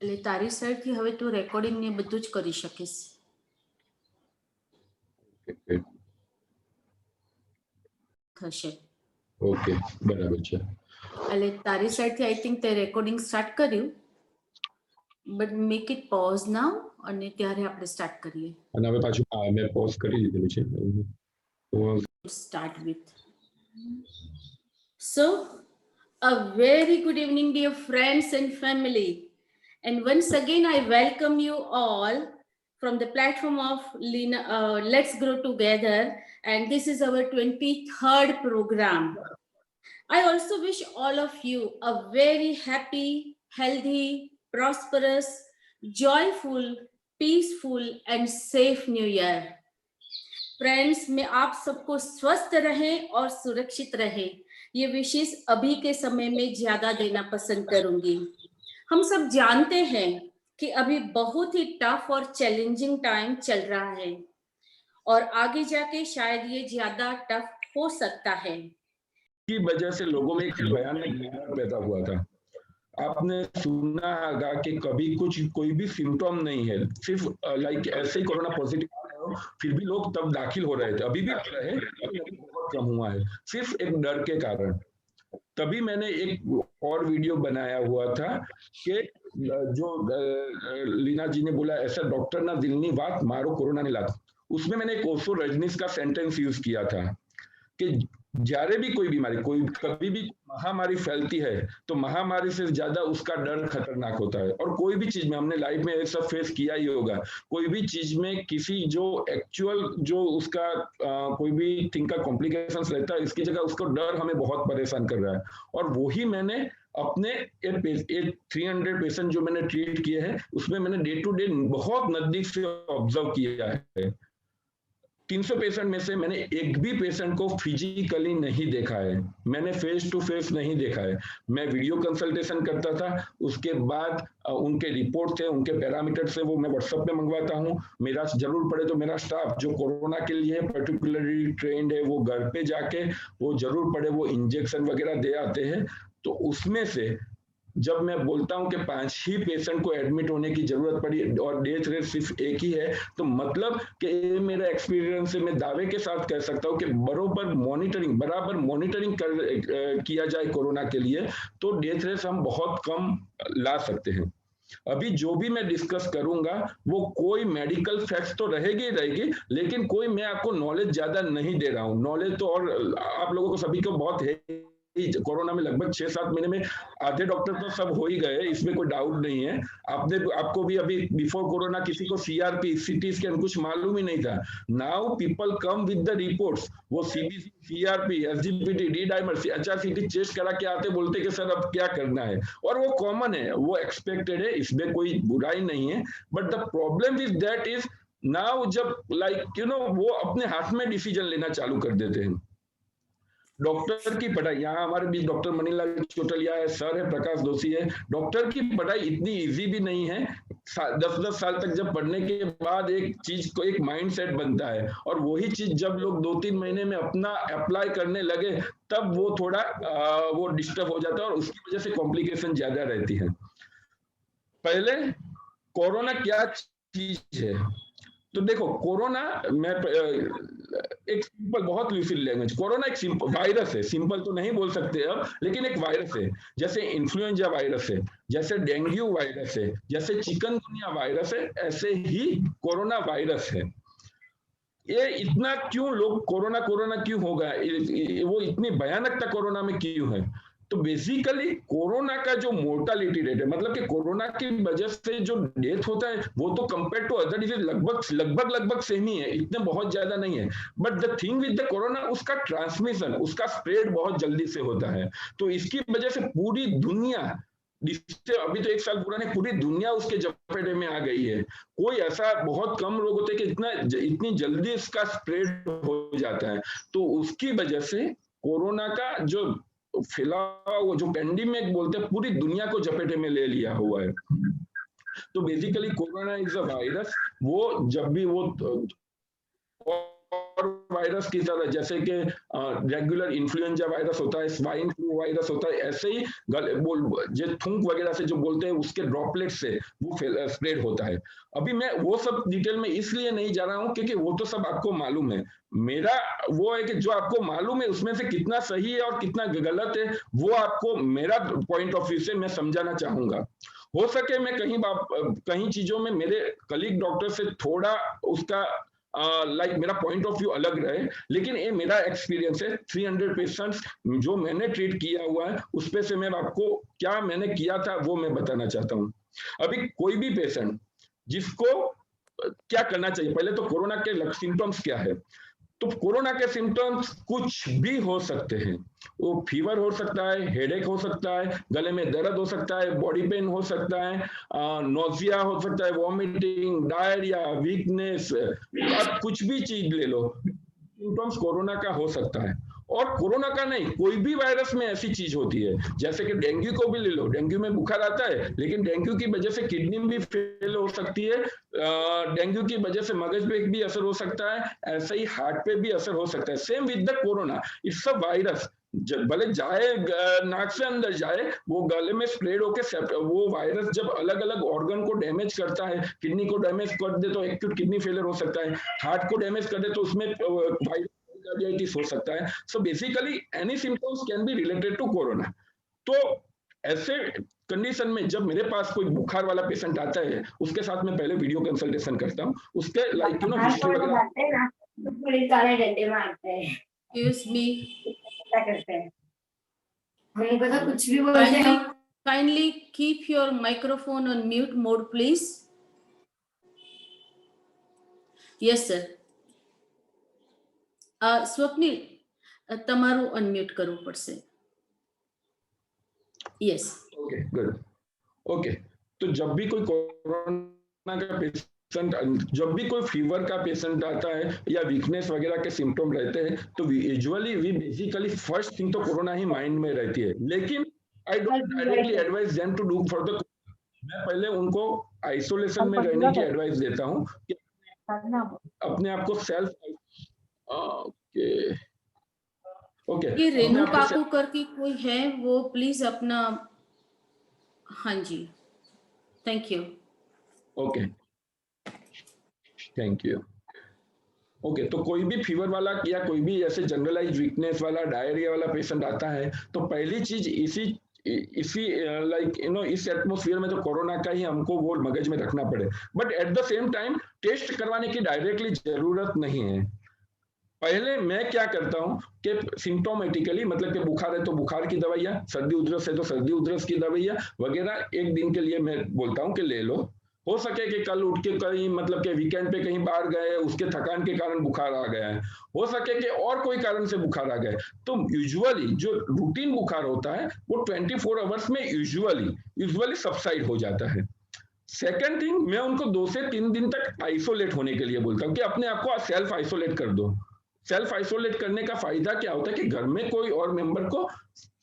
એટલે તારી સાઈડથી હવે તું રેકોર્ડિંગ ને બધું જ કરી શકીશ. થશે. ઓકે, બરાબર છે. એટલે તારી સાઈડથી આઈ થિંક તે રેકોર્ડિંગ સ્ટાર્ટ કર્યું, બટ મેક ઇટ પોઝ નાઉ અને ત્યારે આપણે સ્ટાર્ટ કરીએ. અને હવે પાછું મેં પોઝ કરી દીધેલું છે. Start with. So, a very good evening, dear friends and family. And once again, I welcome you all from the platform of Let's Grow Together. And this is our 23rd program. I also wish all of you a very happy, healthy, prosperous, joyful, peaceful, and safe New Year. Friends, मैं आप सबको स्वस्थ रहे और सुरक्षित रहे, ये विशेष अभी के समय में ज्यादा देना पसंद करूंगी. हम सब जानते हैं कि अभी बहुत ही टफ और चैलेंजिंग टाइम चल रहा है और आगे जाके शायद ये ज्यादा टफ हो सकता है. की वजह से लोगों में एक भयानक डर पैदा हुआ था. आपने सुना होगा कि कभी कोई भी सिम्टम नहीं है, सिर्फ लाइक ऐसे ही कोरोना पॉजिटिव फिर भी लोग तब दाखिल हो रहे थे, अभी भी हो रहे हैं, बहुत कम हुआ है, सिर्फ एक डर के कारण. तभी मैंने एक और वीडियो बनाया हुआ था कि जो लीना जी ने बोला ऐसा डॉक्टर ना दिलनी बात मारो कोरोना ने लात, उसमें मैंने एक ओशो रजनीश का सेंटेंस यूज किया था कि જ્યારે भी कोई बीमारी कोई कभी भी महामारी फैलती है तो महामारी से ज्यादा उसका डर खतरनाक होता है. और कोई भी चीज में हमने लाइफ में ये सब फेस किया ही होगा, कोई भी चीज में किसी जो एक्चुअल जो उसका कोई भी थिंग का कॉम्प्लिकेशंस रहता है, इसकी जगह उसको डर हमें बहुत परेशान कर रहा है. और वही मैंने अपने 300 पेशेंट जो मैंने ट्रीट किए हैं उसमें मैंने डे टू डे बहुत नजदीक से ऑब्जर्व किया है. 300 पेशेंट में से मैंने एक भी पेशेंट को फिजिकली नहीं देखा है, मैंने फेस टू फेस नहीं देखा है. मैं वीडियो कंसल्टेशन करता था, उसके बाद उनके रिपोर्ट थे, उनके पैरामीटर्स थे, वो मैं व्हाट्सएप पे मंगवाता हूँ. मेरा जरूर पड़े तो मेरा स्टाफ जो कोरोना के लिए पर्टिकुलरली ट्रेंड है वो घर पे जाके वो जरूर पड़े वो इंजेक्शन वगैरह दे आते हैं. तो उसमें से जब मैं बोलता हूं कि 5 ही पेशेंट को एडमिट होने की जरूरत पड़ी और डेथ रेट सिर्फ एक ही है, तो मतलब कि मेरा एक्सपीरियंस से मैं दावे के साथ कह सकता हूं कि बराबर मॉनिटरिंग किया जाए कोरोना के लिए तो डेथ रेट हम बहुत कम ला सकते हैं. अभी जो भी मैं डिस्कस करूंगा वो कोई मेडिकल फैक्ट्स तो रहेगी, लेकिन कोई मैं आपको नॉलेज ज्यादा नहीं दे रहा हूं. नॉलेज तो और आप लोगों को सभी को बहुत है. कोरोना में लगभग 6-7 महीने में आधे डॉक्टर तो सब हो ही गए, इसमें कोई डाउट नहीं है. आपको भी अभी बिफोर कोरोना किसी को सीआरपी सीटी स्कैन कुछ मालूम ही नहीं था. Now people come with the reports, वो CBC CRP SGPT D dimer HRCT chest करा के आते, बोलते कि सर अब क्या करना है, और वो कॉमन है, वो एक्सपेक्टेड है, इसमें कोई बुराई नहीं है. But the problem is that is now जब लाइक वो अपने हाथ में डिसीजन लेना चालू कर देते हैं. डॉक्टर की पढ़ाई, यहाँ हमारे बीच डॉक्टर मनीलाल चोटलिया है, सर है, प्रकाश दोषी है. डॉक्टर की पढ़ाई इतनी इजी भी नहीं है. 10-10 साल तक जब पढ़ने के बाद एक चीज को एक माइंडसेट बनता है, और वही चीज जब लोग 2-3 महीने में अपना अप्लाई करने लगे तब वो थोड़ा वो डिस्टर्ब हो जाता है और उसकी वजह से कॉम्प्लिकेशन ज्यादा रहती है. पहले कोरोना क्या चीज है तो देखो, कोरोना में एक सिंपल बहुत यूजफुल लैंग्वेज, कोरोना एक सिंपल वायरस है, सिंपल तो नहीं बोल सकते अब, लेकिन एक वायरस है. जैसे इन्फ्लुएंजा वायरस है, जैसे डेंगू वायरस है, जैसे चिकनगुनिया वायरस है, ऐसे ही कोरोना वायरस है. ये इतना क्यों लोग कोरोना क्यों हो गया, वो इतनी भयानकता कोरोना में क्यों है? तो बेसिकली कोरोना का जो मोर्टालिटी रेट है, मतलब कि कोरोना की वजह से जो डेथ होता है वो तो कंपेयर टू अदर डिजीज लगभग सेम ही है, इतने बहुत ज्यादा नहीं है. But the thing with the corona, उसका ट्रांसमिशन, उसका स्प्रेड बहुत जल्दी से होता है. तो इसकी वजह से पूरी दुनिया, अभी तो 1 साल पूरा नहीं, पूरी दुनिया उसके जपेटे में आ गई है. कोई ऐसा बहुत कम लोग होते हैं कि इतनी जल्दी इसका स्प्रेड हो जाता है. तो उसकी वजह से कोरोना का जो फैलाव, वो जो पेंडेमिक बोलते हैं, पूरी दुनिया को जपेटे में ले लिया हुआ है. तो basically corona is a virus. वो जब भी वो और वायरस की तरह, जैसे कि रेगुलर इन्फ्लुएंजा वायरस होता है, स्वाइन फ्लू वायरस होता है, ऐसे ही जो थूक वगैरह से जो बोलते हैं उसके ड्रॉपलेट से वो स्प्रेड होता है। अभी मैं वो सब डिटेल में इसलिए नहीं जा रहा हूँ क्योंकि वो तो सब आपको मालूम है। मेरा वो है कि जो आपको मालूम है उसमें से कितना सही है और कितना गलत है वो आपको मेरा पॉइंट ऑफ व्यू से मैं समझाना चाहूंगा। हो सके मैं कहीं चीजों में मेरे कलीग डॉक्टर से थोड़ा उसका मेरा पॉइंट ऑफ व्यू अलग रहे, लेकिन ये मेरा एक्सपीरियंस है। 300 पेशेंट्स जो मैंने ट्रीट किया हुआ है उस पे से मैं आपको क्या मैंने किया था वो मैं बताना चाहता हूँ। अभी कोई भी पेशेंट जिसको क्या करना चाहिए, पहले तो कोरोना के सिम्टम्स क्या है। तो कोरोना के सिम्टम्स कुछ भी हो सकते हैं। वो फीवर हो सकता है, हेडेक हो सकता है, गले में दर्द हो सकता है, बॉडी पेन हो सकता है, नोजिया हो सकता है, वॉमिटिंग, डायरिया, वीकनेस, आप कुछ भी चीज ले लो, सिम्टम्स कोरोना का हो सकता है। और कोरोना का नहीं, कोई भी वायरस में ऐसी चीज होती है, जैसे कि डेंगू को भी ले लो, डेंगू में बुखार आता है लेकिन डेंगू की वजह से किडनी भी फेल हो सकती है, डेंगू की वजह से मगज पे भी असर हो सकता है, ऐसे ही हार्ट पे भी असर हो सकता है। Same with the corona, it's a virus, भले जाए नाक से अंदर जाए, वो गले में स्प्रेड होकर वो वायरस जब अलग अलग ऑर्गन को डैमेज करता है, किडनी को डैमेज कर दे तो एक्यूट किडनी फेलियर हो सकता है, हार्ट को डैमेज कर दे तो उसमें वायरस कार्डियाइटिस हो सकता है। So basically any symptoms can be related to corona. तो ऐसे कंडीशन में जब मेरे पास कोई बुखार वाला पेशेंट आता है, उसके साथ मैं पहले वीडियो कंसल्टेशन करता हूँ, उसके हिस्ट्री वगैरह। Excuse me. हमको तो कुछ भी बोलते हैं। Kindly keep your microphone on mute mode, please. Yes, sir. Swapnil, તમારું અનમ્યુટ કરવું પડશે. Yes. Okay, good. Okay, तो जब भी कोई कोरोना का पेशेंट, जब भी कोई फीवर का पेशेंट आता है या वीकनेस वगैरह के सिम्टम रहते हैं तो usually we basically first thing तो कोरोना ही माइंड में रहती है। लेकिन I don't directly advise them to do for the, मैं पहले उनको आइसोलेशन में रहने की एडवाइस देता हूँ कि अपने आप को सेल्फ ये रेनू काकू करके कोई है वो प्लीज अपना, हाँ जी, thank you. Okay, thank you. Okay, तो कोई भी फीवर वाला या कोई भी ऐसे जनरलाइज वीकनेस वाला, डायरिया वाला पेशेंट आता है तो पहली चीज इसी इस एटमोस्फियर में तो कोरोना का ही हमको वो मगज में रखना पड़े। But at the same time test करवाने की डायरेक्टली जरूरत नहीं है। पहले मैं क्या करता हूं कि सिम्टोमेटिकली, मतलब कि बुखार है तो बुखार की दवाइयां, सर्दी उधरस है तो सर्दी उधरस की दवाइयां वगैरह एक दिन के लिए मैं बोलता हूं कि ले लो। हो सके कि कल उठ के कहीं, मतलब कि वीकेंड पे कहीं बाहर गए, उसके थकान के कारण बुखार आ गया है, हो सके कि और कोई कारण से बुखार आ गया, तो यूजुअली जो रूटीन बुखार होता है वो 24 आवर्स में यूजुअली सबसाइड हो जाता है। सेकेंड थिंग, मैं उनको 2 से 3 दिन तक आइसोलेट होने के लिए बोलता हूँ कि अपने आप को सेल्फ आइसोलेट कर दो। सेल्फ आइसोलेट करने का फायदा क्या होता है कि घर में कोई और मेंबर को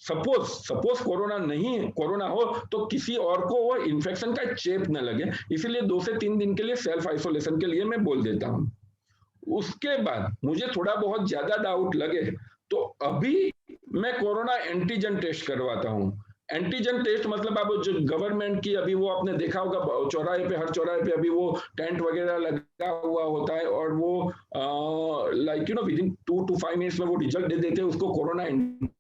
सपोज कोरोना हो तो किसी और को वो इन्फेक्शन का चेप न लगे, इसीलिए 2 से 3 दिन के लिए सेल्फ आइसोलेशन के लिए मैं बोल देता हूं। उसके बाद मुझे थोड़ा बहुत ज्यादा डाउट लगे तो अभी मैं कोरोना एंटीजन टेस्ट करवाता हूं। एंटीजन टेस्ट मतलब आप जो गवर्नमेंट की, अभी वो आपने देखा होगा चौराहे पे, हर चौराहे पे अभी वो टेंट वगैरह लगा हुआ होता है और वो विदिन 2 to 5 मिनट्स में वो रिजल्ट दे देते हैं, उसको कोरोना एंटीजन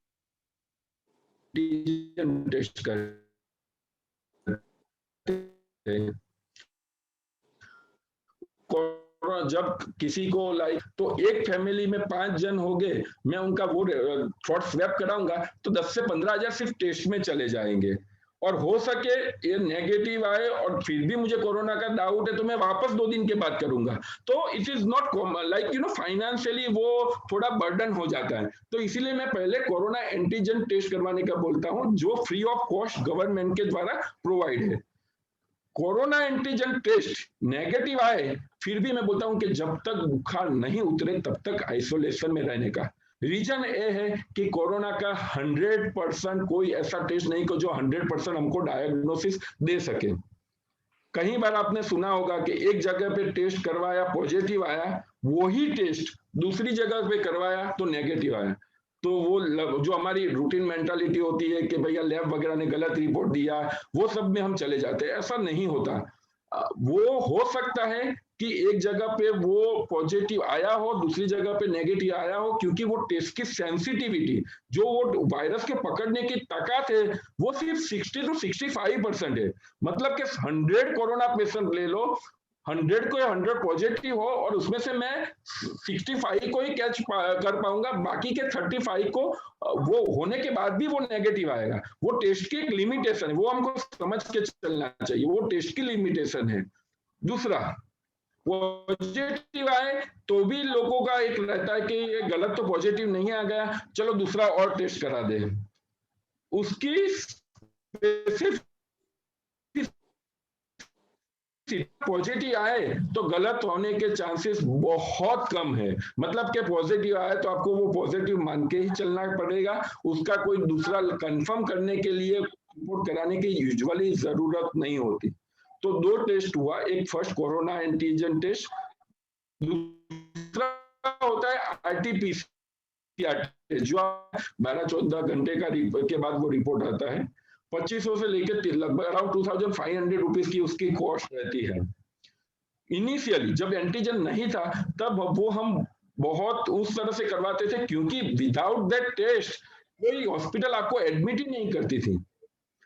टेस्ट करते हैं। जब किसी को तो एक फैमिली में 5 जन हो गए, मैं उनका वो थ्रोट स्वैप कराऊंगा तो 10 से 15 हजार सिर्फ टेस्ट में चले जाएंगे। और हो सके ये नेगेटिव आए और फिर भी मुझे कोरोना का डाउट है तो मैं वापस 2 दिन के बाद करूंगा। तो इट इज नॉट फाइनेंशियली वो थोड़ा बर्डन हो जाता है, तो इसीलिए मैं पहले कोरोना एंटीजन टेस्ट करवाने का बोलता हूं जो फ्री ऑफ कॉस्ट गवर्नमेंट के द्वारा प्रोवाइड है। कोरोना एंटीजन टेस्ट नेगेटिव आए फिर भी मैं बोलता हूं कि जब तक बुखार नहीं उतरे तब तक आइसोलेशन में रहने का। रीजन ये है कि कोरोना का 100% कोई ऐसा टेस्ट नहीं को जो 100% हमको डायग्नोसिस दे सके। कई बार आपने सुना होगा कि एक जगह पे टेस्ट करवाया पॉजिटिव आया, वही टेस्ट दूसरी जगह पे करवाया तो नेगेटिव आया। तो वो जो हमारी रूटीन मेंटालिटी होती है कि भैया लैब वगैरह ने गलत रिपोर्ट दिया, वो सब में हम चले जाते हैं। ऐसा नहीं होता। वो हो सकता है कि एक जगह पे वो पॉजिटिव आया हो, दूसरी जगह पे नेगेटिव आया हो, क्योंकि वो टेस्ट की सेंसिटिविटी, जो वो वायरस के पकड़ने की ताकत है, वो सिर्फ 60 to 65% है। मतलब कि 100 कोरोना पेशेंट ले लो, 100 को 100 पॉजिटिव हो और उसमें से मैं 65 को ही कैच कर पाऊंगा, बाकी के 35 को वो होने के बाद भी वो नेगेटिव आएगा। वो टेस्ट की एक लिमिटेशन है, वो हमको समझ के चलना चाहिए, वो टेस्ट की लिमिटेशन है। दूसरा, पॉजिटिव आए तो भी लोगों का एक रहता है कि ये गलत तो पॉजिटिव नहीं आ गया, चलो दूसरा और टेस्ट करा दे। उसकी पॉजिटिव आए तो गलत होने के चांसेस बहुत कम है। मतलब कि पॉजिटिव आए तो आपको वो पॉजिटिव मान के ही चलना पड़ेगा, उसका कोई दूसरा कंफर्म करने के लिए रिपोर्ट कराने की यूजुअली जरूरत नहीं होती। तो 2 टेस्ट हुआ, एक फर्स्ट कोरोना एंटीजन टेस्ट, दूसरा होता है आरटीपीसीआर टेस्ट, जो 12-14 घंटे के बाद वो रिपोर्ट आता है। 2500 से लेकर लगभग अराउंड 2500 रुपीज की उसकी कॉस्ट रहती है। इनिशियली जब एंटीजन नहीं था तब वो हम बहुत उस तरह से करवाते थे, क्योंकि विदाउट दैट टेस्ट कोई हॉस्पिटल आपको एडमिट ही नहीं करती थी।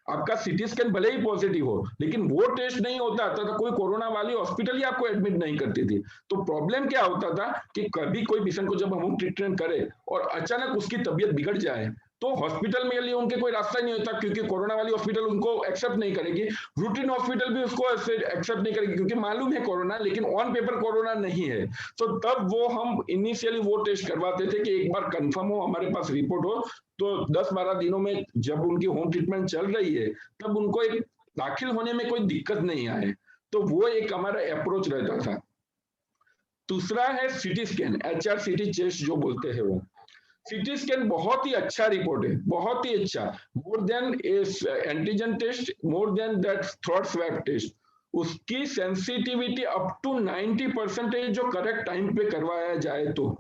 आपका सीटी स्कैन भले ही पॉजिटिव हो, लेकिन वो टेस्ट नहीं होता था तो कोई कोरोना वाली हॉस्पिटल ही आपको एडमिट नहीं करती थी। तो प्रॉब्लम क्या होता था कि कभी कोई पेशेंट को जब हम ट्रीटमेंट करें और अचानक उसकी तबीयत बिगड़ जाए, तो हॉस्पिटल में लिए उनके कोई रास्ता नहीं होता, क्योंकि कोरोना वाली हॉस्पिटल उनको एक्सेप्ट नहीं करेगी, रूटीन हॉस्पिटल भी उसको एक्सेप्ट नहीं करेगी, क्योंकि मालूम है कोरोना, लेकिन ऑन पेपर कोरोना नहीं है। तो तब वो हम इनिशियली वो टेस्ट करवाते थे कि एक बार कंफर्म हो, हमारे पास रिपोर्ट हो, तो 10-12 दिनों में जब उनकी होम ट्रीटमेंट चल रही है तब उनको एक दाखिल होने में कोई दिक्कत नहीं आए। तो वो एक हमारा अप्रोच रहता था। दूसरा है सीटी स्कैन, HRCT चेस्ट जो बोलते हैं वो। सीटी स्कैन बहुत ही अच्छा रिपोर्ट है, बहुत ही अच्छा, more than antigen test, more than that throat swab test. उसकी सेंसिटिविटी अप टू 90% जो करेक्ट टाइम पे करवाया जाए तो।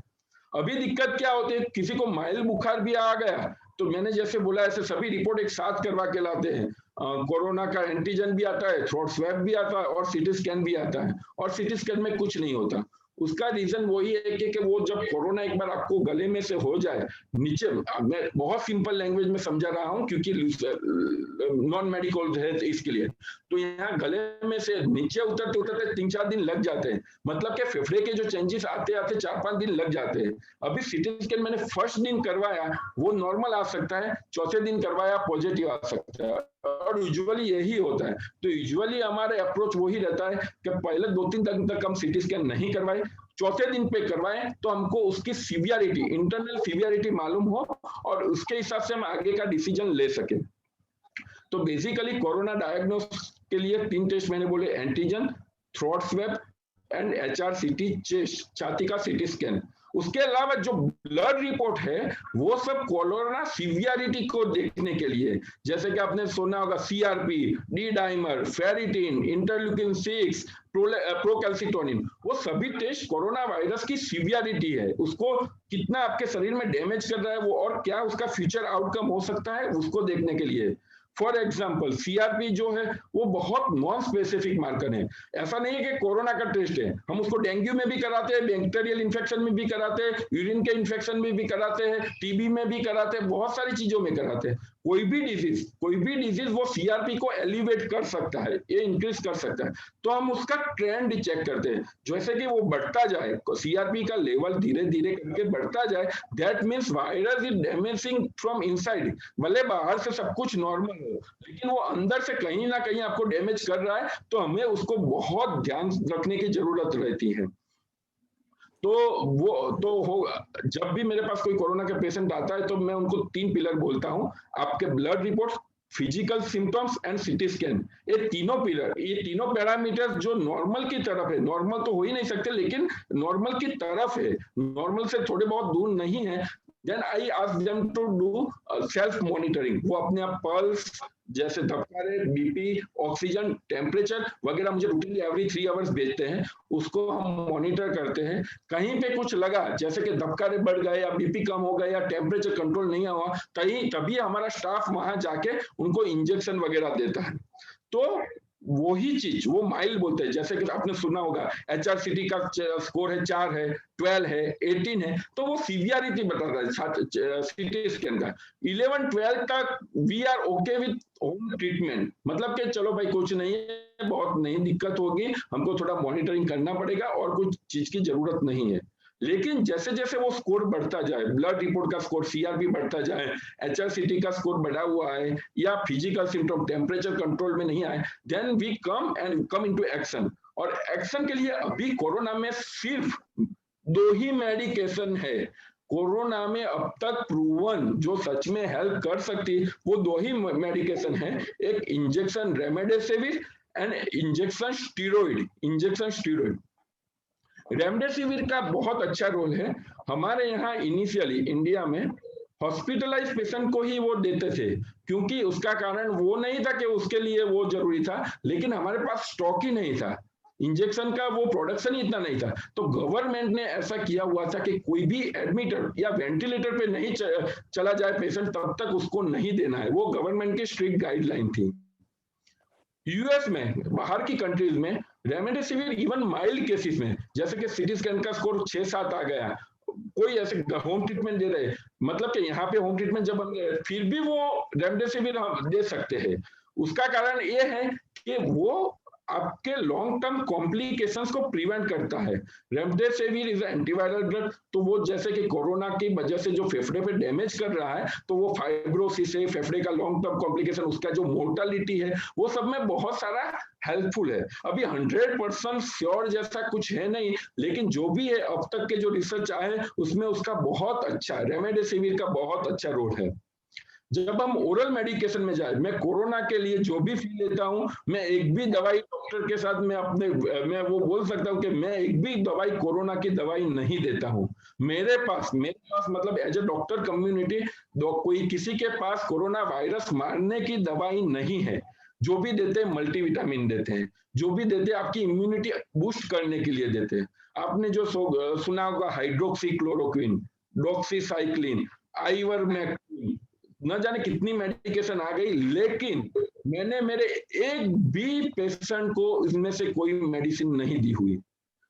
अभी दिक्कत क्या होती है, किसी को माइल्ड बुखार भी आ गया तो मैंने जैसे बोला ऐसे सभी रिपोर्ट एक साथ करवा के लाते हैं। कोरोना का एंटीजन भी आता है, थ्रोट स्वैब भी आता है और सीटी स्कैन भी आता है, और सीटी स्कैन में कुछ नहीं होता। उसका रीजन वही है कि वो जब कोरोना एक बार आपको गले में से हो जाए, नीचे, मैं बहुत सिंपल लैंग्वेज में समझा रहा हूँ क्योंकि नॉन मेडिकल है इसके लिए, तो यहाँ गले में से नीचे उतरते उतरते 3-4 दिन लग जाते हैं। मतलब कि फेफड़े के जो चेंजेस आते आते 4-5 दिन लग जाते हैं। अभी सीटी स्कैन मैंने फर्स्ट दिन करवाया, वो नॉर्मल आ सकता है, चौथे दिन करवाया पॉजिटिव आ सकता है, और यूजुअली यही होता है। तो यूजुअली हमारे अप्रोच वही रहता है कि पहले 2-3 दिन तक हम सीटी स्कैन नहीं करवाए, चौथे दिन पे करवाएं तो हमको उसकी सीवियरिटी, इंटरनल सीवियरिटी मालूम हो और उसके हिसाब से हम आगे का डिसीजन ले सके। तो बेसिकली कोरोना डायग्नोस के लिए 3 टेस्ट मैंने बोले, antigen, throat swab and HRCT chest, छाती का सीटी स्कैन। उसके अलावा जो ब्लड रिपोर्ट है वो सब कोरोना सीवियरिटी को देखने के लिए, जैसे कि आपने सुना होगा CRP, D dimer, ferritin, interleukin 6, प्रोकैल्सिटोनिन, वो सभी टेस्ट कोरोना वायरस की सीवियरिटी है, उसको कितना आपके शरीर में डैमेज कर रहा है वो, और क्या उसका फ्यूचर आउटकम हो सकता है, उसको देखने के लिए। फॉर एग्जाम्पल CRP जो है वो बहुत नॉन स्पेसिफिक मार्कर है। ऐसा नहीं है कि कोरोना का टेस्ट है, हम उसको डेंगू में भी कराते हैं, बैक्टीरियल इन्फेक्शन में भी कराते हैं, यूरिन के इन्फेक्शन में भी कराते हैं, TB में भी कराते हैं, बहुत सारी चीजों में कराते हैं। कोई भी डिजीज वो CRP को एलिवेट कर सकता है, ये इंक्रीज कर सकता है। तो हम उसका ट्रेंड चेक करते हैं, जैसे कि वो बढ़ता जाए, CRP का लेवल धीरे धीरे करके बढ़ता जाए, that means virus is damaging from inside. भले बाहर से सब कुछ नॉर्मल हो, लेकिन वो अंदर से कहीं ना कहीं आपको डैमेज कर रहा है, तो हमें उसको बहुत ध्यान रखने की जरूरत रहती है। तो वो तो हो, जब भी मेरे पास कोई कोरोना का पेशेंट आता है तो मैं उनको 3 पिलर बोलता हूँ, आपके blood report, physical symptoms and CT scan. ये तीनों पिलर, ये तीनों पैरामीटर जो नॉर्मल की तरफ है, नॉर्मल तो हो ही नहीं सकते लेकिन नॉर्मल की तरफ है, नॉर्मल से थोड़े बहुत दूर नहीं है, then I ask them to do self monitoring. वो अपने आप पल्स, जैसे धड़का रेट, बीपी, ऑक्सीजन, टेम्परेचर वगैरह मुझे रूटीनली एवरी 3 आवर्स भेजते हैं, उसको हम मॉनिटर करते हैं। कहीं पे कुछ लगा, जैसे कि धड़का रेट बढ़ गया या बीपी कम हो गया या टेम्परेचर कंट्रोल नहीं हुआ, तभी हमारा स्टाफ वहां जाके उनको इंजेक्शन वगैरह देता है। तो वही चीज वो माइल्ड बोलते हैं, जैसे कि आपने सुना होगा HRCT का स्कोर है 4 है, 12 है, 18 है, तो वो सीवियरिटी बता रहा है CT स्कैन का। 11, 12 तक we are okay with home treatment, मतलब कि चलो भाई कुछ नहीं है, बहुत नहीं दिक्कत होगी, हमको थोड़ा मॉनिटरिंग करना पड़ेगा और कुछ चीज की जरूरत नहीं है। लेकिन जैसे जैसे वो स्कोर बढ़ता जाए, ब्लड रिपोर्ट का स्कोर CRP बढ़ता जाए, HRCT का स्कोर बढ़ा हुआ है या फिजिकल सिम्टम टेम्परेचर कंट्रोल में नहीं आए, then we come into action. और एक्शन के लिए अभी कोरोना में सिर्फ 2 ही मेडिकेशन है कोरोना में अब तक प्रूवन, जो सच में हेल्प कर सकती, वो 2 ही मेडिकेशन है। एक injection remdesivir and injection steroid. Remdesivir का बहुत अच्छा रोल है। हमारे यहाँ इनिशियली इंडिया में हॉस्पिटलाइज पेशेंट को ही वो देते थे, क्योंकि उसका कारण वो नहीं था कि उसके लिए वो जरूरी था, लेकिन हमारे पास स्टॉक ही नहीं था, इंजेक्शन का वो प्रोडक्शन ही इतना नहीं था। तो गवर्नमेंट ने ऐसा किया हुआ था कि कोई भी एडमिटेड या वेंटिलेटर पे नहीं चला जाए पेशेंट, तब तक उसको नहीं देना है। वो गवर्नमेंट की स्ट्रिक्ट गाइडलाइन थी। यूएस में, बाहर की कंट्रीज में रेमडेसिविर इवन माइल्ड केसेस में, जैसे कि CT स्कैन का स्कोर 6-7 आ गया, कोई ऐसे होम ट्रीटमेंट दे रहे, मतलब कि यहाँ पे होम ट्रीटमेंट जब हम फिर भी वो रेमडेसिविर हम दे सकते हैं। उसका कारण ये है कि वो आपके लॉन्ग टर्म कॉम्प्लिकेशंस को प्रिवेंट करता है। रेमडेसिविर इज एंटीवायरल ड्रग, तो वो जैसे कि कोरोना की वजह से जो फेफड़े पे डैमेज कर रहा है, तो वो फाइब्रोसिस है, फेफड़े का लॉन्ग टर्म कॉम्प्लिकेशन, उसका जो मोर्टालिटी है, वो सब में बहुत सारा हेल्पफुल है। अभी 100% श्योर जैसा कुछ है नहीं, लेकिन जो भी है अब तक के जो रिसर्च आए उसमें उसका बहुत अच्छा, रेमडेसिविर का बहुत अच्छा रोल है। जब हम ओरल मेडिकेशन में जाए, मैं कोरोना के लिए जो भी फी लेता हूं, मैं एक भी दवाई डॉक्टर के साथ मैं वो बोल सकता हूं कि मैं एक भी दवाई कोरोना की दवाई नहीं देता हूं। मेरे पास मतलब एज ए डॉक्टर कम्युनिटी कोई किसी के पास कोरोना वायरस मारने की दवाई नहीं है। जो भी देते हैं मल्टीविटामिन देते हैं, जो भी देते हैं आपकी इम्यूनिटी बूस्ट करने के लिए देते हैं। आपने जो सुना होगा हाइड्रोक्सीक्लोरोक्विन, डॉक्सीसाइक्लिन, आइवरमेक्टिन, न जाने कितनी मेडिकेशन आ गई, लेकिन मैंने मेरे एक भी पेशेंट को इसमें से कोई मेडिसिन नहीं दी हुई।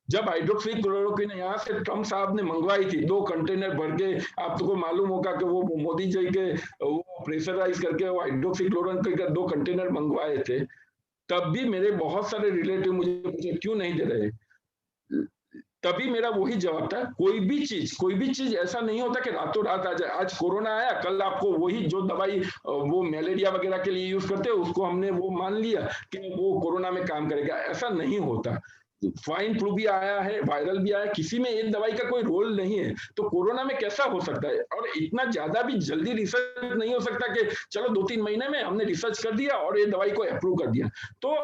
जब हाइड्रोक्सीक्लोरोक्विन यहाँ से ट्रम्प साहब ने मंगवाई थी 2 कंटेनर भर के, आपको मालूम होगा कि वो मोदी जी के वो प्रेशराइज करके वो हाइड्रोक्सीक्लोरोक्विन के 2 कंटेनर मंगवाए थे, तब भी मेरे बहुत सारे रिलेटिव मुझे क्यों नहीं दे रहे। तभी मेरा वही जवाब था, कोई भी चीज ऐसा नहीं होता कि रातों रात आ जाए। आज कोरोना आया, कल आपको वही जो दवाई वो मलेरिया वगैरह के लिए यूज करते हैं, उसको हमने वो मान लिया कि वो कोरोना में काम करेगा, ऐसा नहीं होता। स्वाइन फ्लू भी आया है, वायरल भी आया, किसी में एक दवाई का कोई रोल नहीं है, तो कोरोना में कैसा हो सकता है। और इतना ज्यादा भी जल्दी रिसर्च नहीं हो सकता कि चलो 2-3 महीने में हमने रिसर्च कर दिया और ये दवाई को अप्रूव कर दिया। तो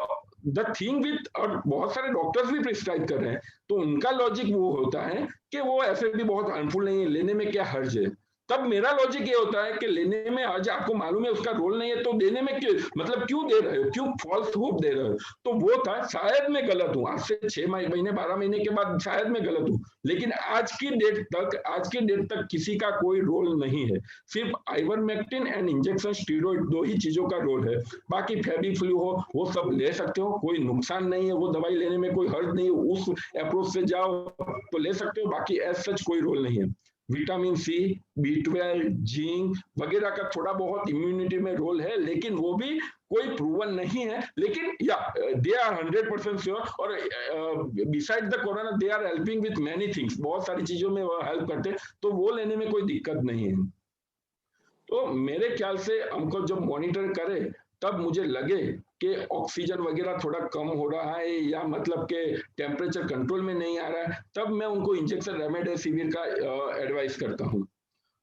द थिंग विथ, और बहुत सारे डॉक्टर्स भी प्रिस्क्राइब कर रहे हैं, तो उनका लॉजिक वो होता है कि वो ऐसे भी बहुत हार्मफुल नहीं है, लेने में क्या हर्ज है। तब मेरा लॉजिक ये होता है कि लेने में हर्ज, आपको मालूम है उसका रोल नहीं है, तो देने में क्यों दे रहे हो, क्यों फॉल्स होप दे रहे हो। तो वो था, शायद मैं गलत हूं, आज से 6 महीने 12 महीने के बाद शायद मैं गलत हूं, लेकिन आज की डेट तक किसी का कोई रोल नहीं है। सिर्फ आइवरमेक्टिन एंड इंजेक्शन स्टीरॉइड 2 ही चीजों का रोल है। बाकी फेविफ्लू हो, वो सब ले सकते हो, कोई नुकसान नहीं है, वो दवाई लेने में कोई हर्ज नहीं है, उस अप्रोच से जाओ तो ले सकते हो, बाकी एज सच कोई रोल नहीं है। विटामिन C, B12, जिंक वगैरह का थोड़ा बहुत इम्यूनिटी में रोल है, लेकिन वो भी कोई प्रूवन नहीं है। लेकिन या दे आर 100% श्योर, और beside the corona they are helping with many things, बहुत सारी चीजों में वो हेल्प करते हैं, तो वो लेने में कोई दिक्कत नहीं है। तो मेरे ख्याल से हमको जब मॉनिटर करे तब मुझे लगे कि ऑक्सीजन वगैरह थोड़ा कम हो रहा है या मतलब के टेम्परेचर कंट्रोल में नहीं आ रहा है, तब मैं उनको इंजेक्शन रेमडेसिविर का एडवाइस करता हूँ।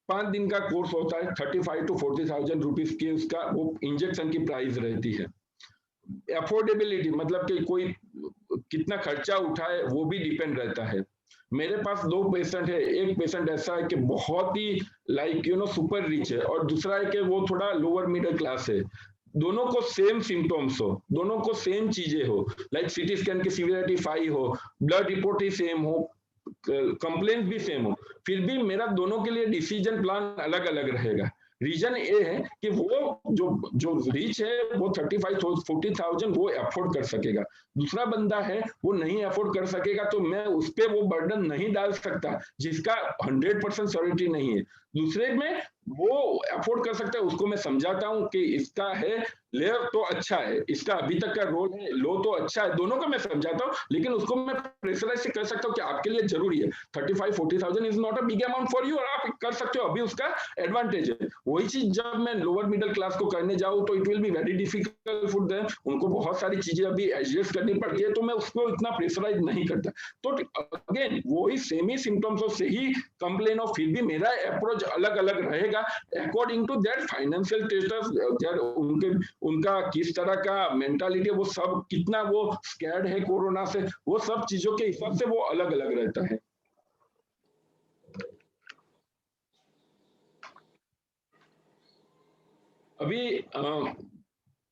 5 दिन का कोर्स होता है, 35 to 40,000 रुपीज की उसका वो इंजेक्शन की प्राइस रहती है। अफोर्डेबिलिटी मतलब कि कोई कितना खर्चा उठाए वो भी डिपेंड रहता है। मेरे पास 2 पेशेंट है, एक पेशेंट ऐसा है कि बहुत ही सुपर रिच है और दूसरा है कि वो थोड़ा लोअर मिडिल क्लास है। दोनों को सेम सिम्टम्स हो, दोनों को सेम चीजें हो, लाइक सीटी स्कैन की सीवियरिटी 5 हो, ब्लड रिपोर्ट ही सेम हो, कंप्लेंट भी सेम हो, फिर भी मेरा दोनों के लिए डिसीजन प्लान अलग अलग रहेगा। रीजन ये है कि वो जो जो रिच है वो 35-40,000 वो अफोर्ड कर सकेगा, दूसरा बंदा है वो नहीं अफोर्ड कर सकेगा, तो मैं उस पर वो बर्डन नहीं डाल सकता जिसका 100% श्योरिटी नहीं है। दूसरे में वो अफोर्ड कर सकता है, उसको मैं समझाता हूँ कि इसका है ले तो अच्छा है, इसका अभी तक का रोल है लो तो अच्छा है, दोनों को मैं समझाता हूँ, लेकिन उसको मैं प्रेशराइज से कर सकता हूँ कि आपके लिए जरूरी है, 35-40,000 is not a big amount for you, और आप कर सकते हो, अभी उसका एडवांटेज है। वही चीज जब मैं लोअर मिडिल क्लास को करने जाऊँ तो it will be very difficult for them, उनको बहुत सारी चीजें अभी एडजस्ट करनी पड़ती है, तो मैं उसको इतना प्रेशराइज नहीं करता। तो अगेन वही सेम ही सिम्टम्स और सही कंप्लेन हो, फिर भी मेरा अप्रोच अलग अलग रहेगा according to their financial status, उनका किस तरह का मेंटालिटी है, वो सब कितना वो स्कैर्ड है कोरोना से, वो सब चीजों के हिसाब से वो अलग अलग रहता है। अभी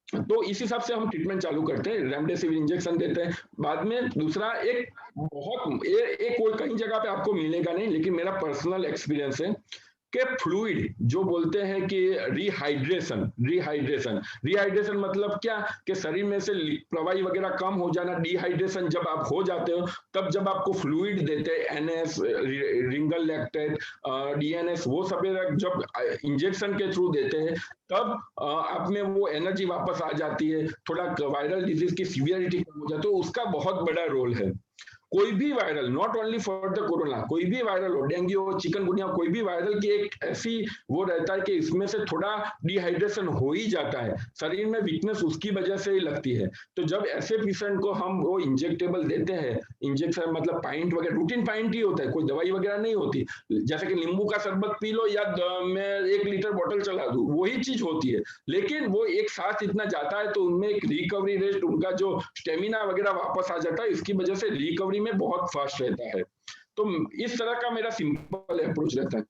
तो इस हिसाब से हम ट्रीटमेंट चालू करते हैं, रेमडेसिविर इंजेक्शन देते हैं, बाद में दूसरा एक कोई कहीं जगह पे आपको मिलेगा नहीं, लेकिन मेरा पर्सनल एक्सपीरियंस है कि फ्लूइड जो बोलते हैं कि रिहाइड्रेशन मतलब क्या कि शरीर में से प्रवाही वगैरह कम हो जाना, डिहाइड्रेशन जब आप हो जाते हो तब जब आपको फ्लूइड देते हैं, एनएस, रिंगल लैक्टेट, डीएनएस, वो सब जब इंजेक्शन के थ्रू देते हैं तब आप में वो एनर्जी वापस आ जाती है, थोड़ा वायरल डिजीज की सीवियरिटी कम हो जाती है, तो उसका बहुत बड़ा रोल है। कोई भी viral, not only for the corona, कोई भी वायरल हो, डेंगू हो, चिकनगुनिया, कोई भी वायरल की एक ऐसी वो रहता है कि इसमें से थोड़ा डिहाइड्रेशन हो ही जाता है, शरीर में वीकनेस उसकी वजह से ही लगती है। तो जब ऐसे पेशेंट को हम वो इंजेक्टेबल देते हैं, इंजेक्शन मतलब पाइंट वगैरह, रूटीन पाइंट ही होता है, कोई दवाई वगैरह नहीं होती, जैसे कि नींबू का शरबत पी लो या मैं 1 लीटर बोतल चला दूं, वही चीज होती है, लेकिन वो एक साथ इतना जाता है तो उनमें एक रिकवरी रेट, उनका जो स्टेमिना वगैरह वापस आ जाता है, इसकी वजह से रिकवरी में बहुत फास्ट रहता है। तो इस तरह का मेरा सिंपल अप्रोच रहता है।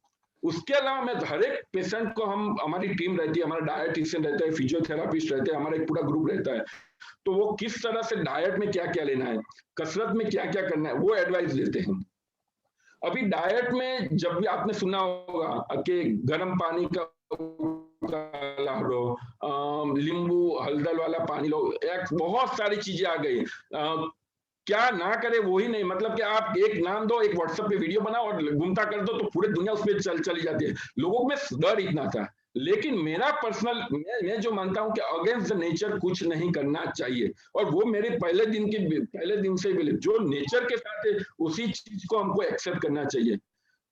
उसके अलावा मैं हर एक पेशेंट को, हमारी टीम रहती है, हमारा डायटिशियन रहता है, फिजियोथेरापिस्ट रहते हैं, हमारा एक पूरा ग्रुप रहता है, तो वो किस तरह से डाइट में क्या क्या लेना है, कसरत में क्या क्या करना है, वो एडवाइस देते हैं। अभी डाइट में जब भी आपने सुना होगा कि गर्म पानी का लो, नींबू हल्दल वाला पानी लो, बहुत सारी चीजें आ गई, क्या ना करे वही नहीं, मतलब कि आप एक नाम दो, एक व्हाट्सएप पे वीडियो बनाओ और घूमता कर दो तो पूरे दुनिया उस पर चली जाती है। लोगों में डर इतना था, लेकिन मेरा पर्सनल, मैं जो मानता हूं कि अगेंस्ट द नेचर कुछ नहीं करना चाहिए, और वो मेरे पहले दिन से बिलीव, जो नेचर के साथ है उसी चीज को हमको एक्सेप्ट करना चाहिए।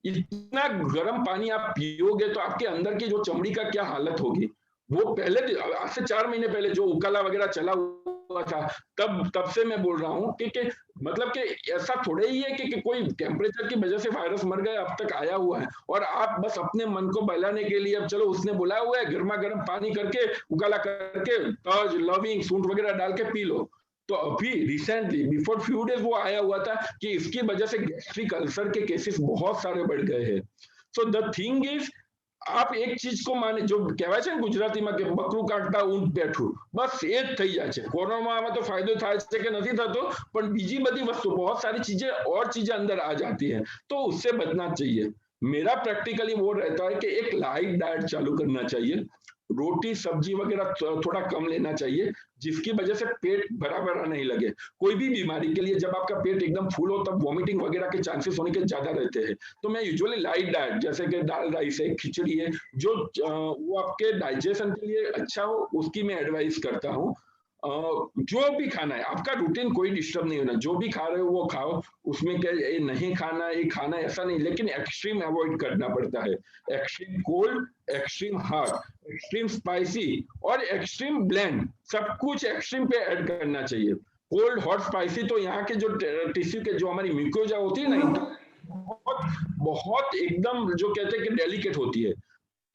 इतना गर्म पानी आप पियोगे तो आपके अंदर की जो चमड़ी का क्या हालत होगी, वो पहले आज से 4 महीने पहले जो उकाला वगैरह चला हुआ था, तब से मैं बोल रहा हूँ कि मतलब कि ऐसा थोड़े ही है कि कोई टेम्परेचर की वजह से वायरस मर गया, अब तक आया हुआ है, और आप बस अपने मन को बहलाने के लिए, अब चलो उसने बुलाया हुआ है, गर्मा गर्म पानी करके उकाला करके तज लविंग सूंठ वगैरह डाल के पी लो। तो अभी रिसेंटली बिफोर फ्यू डेज वो आया हुआ था कि इसकी वजह से गैस्ट्रिक अल्सर के केसेस बहुत सारे बढ़ गए हैं। सो द थिंग इज, आप एक चीज को माने, जो કહેવાય છે ને ગુજરાતીમાં કે બકરું કાટતા ઊંટ પેઠું, બસ એ જ થઈ જાય છે। કોરોનામાં તો ફાયદો થાય છે કે નથી થતો, પણ બીજી બધી વસ્તુ, बहुत सारी चीजें और चीजें अंदर आ जाती है, तो उससे बचना चाहिए। मेरा प्रैक्टिकली वो रहता है कि एक लाइट डाइट चालू करना चाहिए, रोटी सब्जी वगैरह थोड़ा कम लेना चाहिए, जिसकी वजह से पेट भरा भरा नहीं लगे। कोई भी बीमारी के लिए जब आपका पेट एकदम फुल हो तब वॉमिटिंग वगैरह के चांसेस होने के ज्यादा रहते हैं, तो मैं यूजुअली लाइट डाइट, जैसे कि दाल राइस है, खिचड़ी है, जो वो आपके डाइजेशन के लिए अच्छा हो, उसकी मैं एडवाइस करता हूँ। जो भी खाना है, आपका रूटीन कोई डिस्टर्ब नहीं होना, जो भी खा रहे हो वो खाओ, उसमें क्या ये नहीं खाना, ये खाना, ऐसा नहीं, लेकिन एक्सट्रीम अवॉइड करना पड़ता है। Extreme cold, extreme hot, extreme spicy और एक्सट्रीम ब्लेंड, सब कुछ एक्सट्रीम पे ऐड करना चाहिए। कोल्ड हॉट स्पाइसी तो यहाँ के जो टिश्यू के जो हमारी म्यूकोजा होती है ना, बहुत बहुत एकदम जो कहते हैं कि डेलिकेट होती है,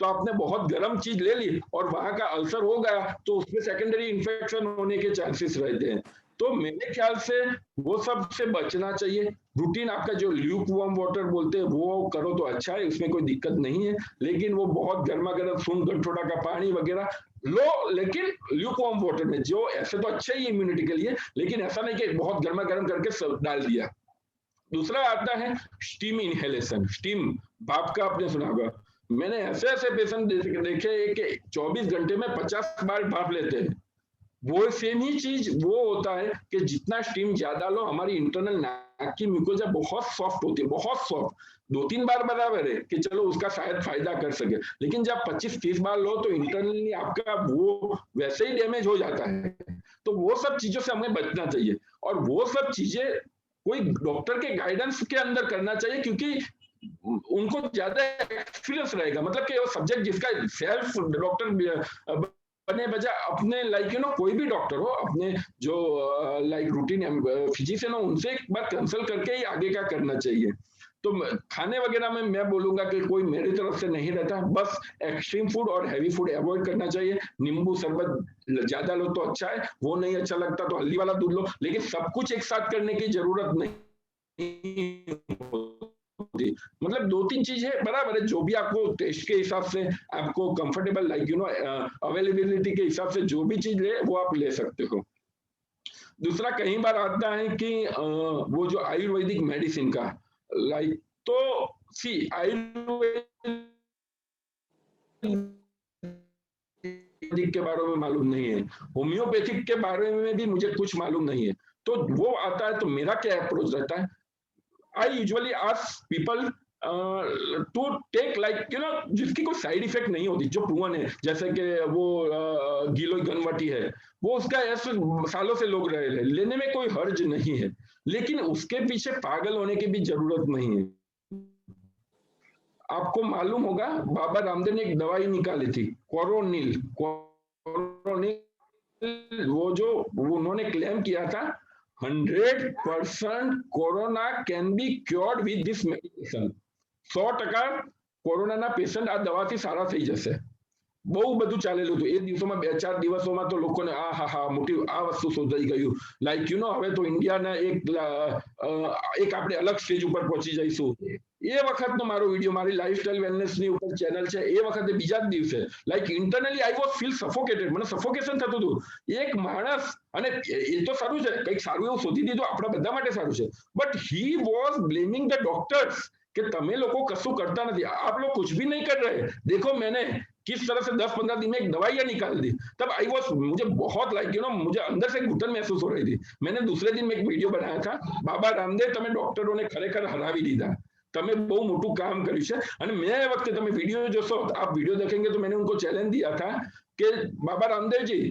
तो आपने बहुत गर्म चीज ले ली और वहां का अल्सर हो गया तो उसमें सेकेंडरी इन्फेक्शन होने के चांसेस रहते हैं। तो मेरे ख्याल से वो सब से बचना चाहिए। रूटीन आपका जो ल्यूक वार्म वाटर बोलते हैं वो करो तो अच्छा है, उसमें कोई दिक्कत नहीं है, लेकिन वो बहुत गर्मा गर्म सून गठोड़ा का पानी वगैरह लो, लेकिन ल्यूक वार्म वाटर में जो ऐसे तो अच्छा ही इम्यूनिटी के लिए, लेकिन ऐसा नहीं कि बहुत गर्मा गर्म करके सब डाल दिया। दूसरा आता है स्टीम इनहेलेशन, स्टीम भाप का आपने सुना होगा। मैंने ऐसे ऐसे पेशेंट देखे कि 24 घंटे में 50 बार भाप लेते हैं। वो सेम ही चीज वो होता है कि जितना स्टीम ज्यादा लो, हमारी इंटरनल नाक की म्यूकोजा बहुत सॉफ्ट होती है, बहुत सॉफ्ट। 2-3 बार बराबर है कि चलो उसका शायद फायदा कर सके, लेकिन जब 25-30 बार लो तो इंटरनली आपका वो वैसे ही डैमेज हो जाता है। तो वो सब चीजों से हमें बचना चाहिए, और वो सब चीजें कोई डॉक्टर के गाइडेंस के अंदर करना चाहिए, क्योंकि उनको ज्यादा एक्सपीरियंस रहेगा। मतलब कि वो सब्जेक्ट जिसका सेल्फ डॉक्टर बने बजाय अपने कोई भी डॉक्टर हो, अपने जो रूटीन फिजिशियन हो, उनसे एक बार कंसल्ट करके ही आगे का करना चाहिए। तो खाने वगैरह में मैं बोलूंगा कि कोई मेरी तरफ से नहीं रहता, बस एक्सट्रीम फूड और हैवी फूड अवॉइड करना चाहिए। नींबू शरबत ज्यादा लो तो अच्छा है, वो नहीं अच्छा लगता तो हल्दी वाला दूध लो, लेकिन सब कुछ एक साथ करने की जरूरत नहीं होती। मतलब 2-3 चीज है बराबर है, जो भी आपको टेस्ट के हिसाब से, आपको कंफर्टेबल अवेलेबिलिटी के हिसाब से जो भी चीज ले वो आप ले सकते हो। दूसरा कई बार आता है कि वो जो आयुर्वेदिक मेडिसिन का तो सी आयुर्वेदिक के बारे में मालूम नहीं है, होम्योपैथिक के बारे में भी मुझे कुछ मालूम नहीं है। तो वो आता है तो मेरा क्या अप्रोच रहता है, I usually ask people to take जिसकी कोई साइड इफेक्ट नहीं होती, जो प्रूवन है, जैसे कि वो गिलोय गनवटी है, वो उसका ऐसे सालों से लोग रहे हैं, लेने में कोई हर्ज नहीं है, लेकिन उसके पीछे पागल होने की भी जरूरत नहीं है। आपको मालूम होगा बाबा रामदेव ने एक दवाई निकाली थी कोरोनिल, वो जो उन्होंने क्लेम किया था 100% corona can be cured with this medication. 100% કોરોનાના પેશન્ટ આ દવાથી સારા થઈ જશે। બહુ બધું ચાલેલું હતું એ દિવસોમાં, 2-4 દિવસોમાં તો લોકોને આ હા હા મોટી આ વસ્તુ શોધાઈ ગયું। હવે તો ઇન્ડિયાના એક આપણે અલગ સ્ટેજ ઉપર પહોંચી જઈશું। એ વખતનો મારો વિડીયો મારી લાઈફસ્ટાઈલ વેલનેસની ઉપર ચેનલ છે, એ વખતે બીજા જ દિવસે ઇન્ટરનલી આઈ વોઝ ફીલ સફોકેટેડ, મને સફોકેશન થતું હતું। એક માણસ, અને એ તો સારું છે, કંઈક સારું એવું શોધી દીધું, આપણા બધા માટે સારું છે, but he was blaming the doctors कि तमें लोग कसू करता नहीं, आप लोग कुछ भी नहीं कर रहे। देखो मैंने किस तरह से 10-15 दिन में एक दवाइयां निकाल दी। तब आई वॉज, मुझे बहुत मुझे अंदर से घुटन महसूस हो रही थी। मैंने दूसरे दिन में एक वीडियो बनाया था, बाबा रामदेव तमें डॉक्टरों ने खरेखर हरावी दीधा, तमें बहुत मोटू काम કર્યું છે। અને मैं वक्त તમે वीडियो જોશો, आप वीडियो देखेंगे तो मैंने उनको चैलेंज दिया था कि बाबा रामदेव जी,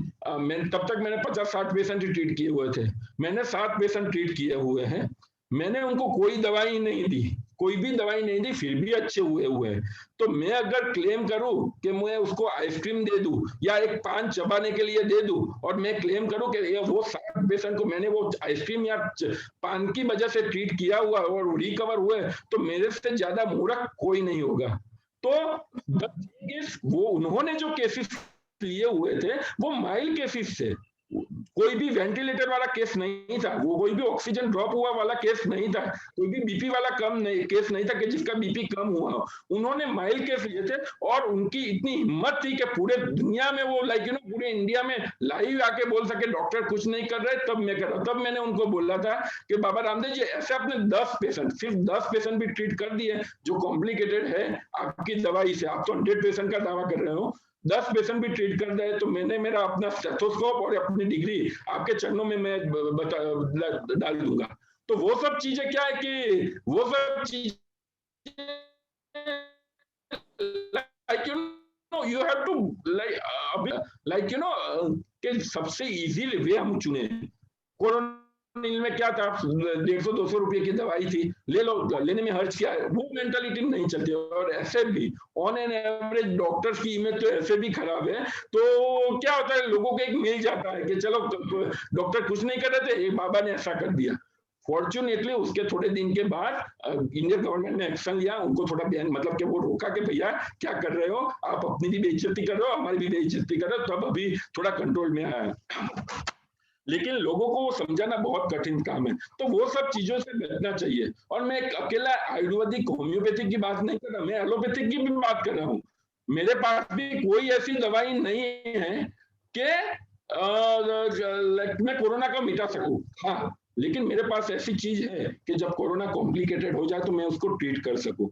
तब तक मैंने 50-60 पेशेंट ट्रीट किए हुए थे, मैंने 7 पेशेंट ट्रीट किए हुए हैं, मैंने उनको कोई दवाई नहीं दी, कोई भी दवाई नहीं दी, फिर भी अच्छे हुए हैं। तो मैं अगर क्लेम करूं कि मैं उसको आइसक्रीम दे दूं या एक पान चबाने के लिए दे दूं, और मैं क्लेम करूं कि वो 7 पेशेंट को मैंने वो आइसक्रीम या पान की वजह से ट्रीट किया हुआ और रिकवर हुए, तो मेरे से ज्यादा मूर्ख कोई नहीं होगा। तो वो उन्होंने जो केसेस लिए हुए थे वो माइल्ड केसेस थे, कोई भी वेंटिलेटर वाला केस नहीं था, वो कोई भी ऑक्सीजन ड्रॉप हुआ वाला केस नहीं था, कोई भी बीपी वाला केस नहीं था कि जिसका बीपी कम हुआ हो। उन्होंने माइल्ड केस लिए थे, और उनकी इतनी हिम्मत थी कि पूरे दुनिया में वो पूरे इंडिया में लाइव आके बोल सके डॉक्टर कुछ नहीं कर रहे, तब मैं कर रहा। तब मैंने उनको बोला था कि बाबा रामदेव जी, ऐसे आपने 10 पेशेंट, सिर्फ 10 पेशेंट भी ट्रीट कर दिए जो कॉम्प्लिकेटेड है आपकी दवाई से, आप तो 100 पेशेंट का दावा कर रहे हो, 10 पेशेंट भी ट्रीट कर दे, तो मैंने मेरा अपना स्टेथोस्कोप और अपनी डिग्री आपके चरणों में मैं डाल दूंगा। तो वो सब चीजें क्या है कि वो सब चीजें you have to कि सबसे इजी वे हम चुने। कोरोना में क्या था, 150-200 रुपए की दवाई थी, ले लो, लेने में हर्ज क्या है, वो मेंटालिटी नहीं चलती। और ऐसे भी ऑन एन एवरेज डॉक्टर्स की इमेज तो ऐसे भी खराब है, तो क्या होता है, लोगों को एक मिल जाता है कि चलो डॉक्टर कुछ नहीं कर रहे थे, एक बाबा ने ऐसा कर दिया। फॉर्चुनेटली उसके थोड़े दिन के बाद इंडियन गवर्नमेंट ने एक्शन लिया, उनको थोड़ा मतलब कि वो रोका कि भैया क्या कर रहे हो, आप अपनी भी बेइज्जती कर रहे हो, हमारी भी बेइज्जती कर रहे हो, तब अभी थोड़ा कंट्रोल में आया। लेकिन लोगों को वो समझाना बहुत कठिन काम है। तो वो सब चीजों से बचना चाहिए। और मैं एक अकेला आयुर्वेदिक होम्योपैथिक की बात नहीं कर रहा, मैं एलोपैथिक की भी बात कर रहा हूँ। मेरे पास भी कोई ऐसी दवाई नहीं है कि मैं कोरोना को मिटा सकूं। हाँ, लेकिन मेरे पास ऐसी चीज है कि जब कोरोना कॉम्प्लिकेटेड हो जाए तो मैं उसको ट्रीट कर सकूं।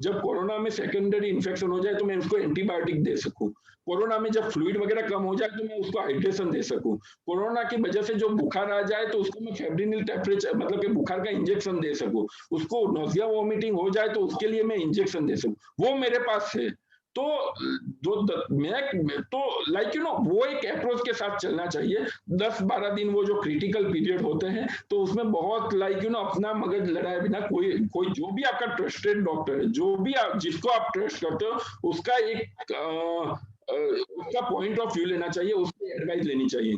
जब कोरोना में सेकेंडरी इन्फेक्शन हो जाए तो मैं उसको एंटीबायोटिक दे सकूं। कोरोना में जब फ्लूइड वगैरह कम हो जाए तो मैं उसको हाइड्रेशन दे सकूं। कोरोना की वजह से जो बुखार आ जाए तो उसको मैं फेब्रिनिल टेम्परेचर मतलब कि बुखार का इंजेक्शन दे सकूं। उसको नोजिया वॉमिटिंग हो जाए तो उसके लिए मैं इंजेक्शन दे सकूं। वो मेरे पास है। तो मैं तो वो एक अप्रोच के साथ चलना चाहिए। 10-12 दिन वो जो क्रिटिकल पीरियड होते हैं तो उसमें बहुत अपना मगज लड़ाए बिना कोई कोई जो भी आपका ट्रस्टेड डॉक्टर है, जो भी आप जिसको आप ट्रस्ट करते हो, उसका एक उसका पॉइंट ऑफ व्यू लेना चाहिए, उसकी एडवाइस लेनी चाहिए।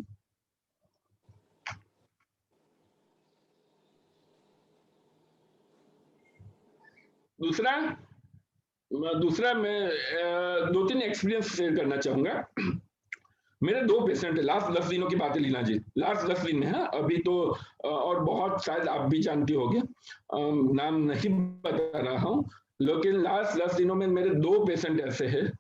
दूसरा मैं 2-3 एक्सपीरियंस शेयर करना चाहूंगा। मेरे 2 पेशेंट है, लास्ट 10 दिनों की बात है लीना जी, लास्ट 10 दिन में है अभी तो। और बहुत शायद आप भी जानती होंगे, नाम नहीं बता रहा हूँ, लेकिन लास्ट 10 दिनों में मेरे 2 पेशेंट ऐसे हैं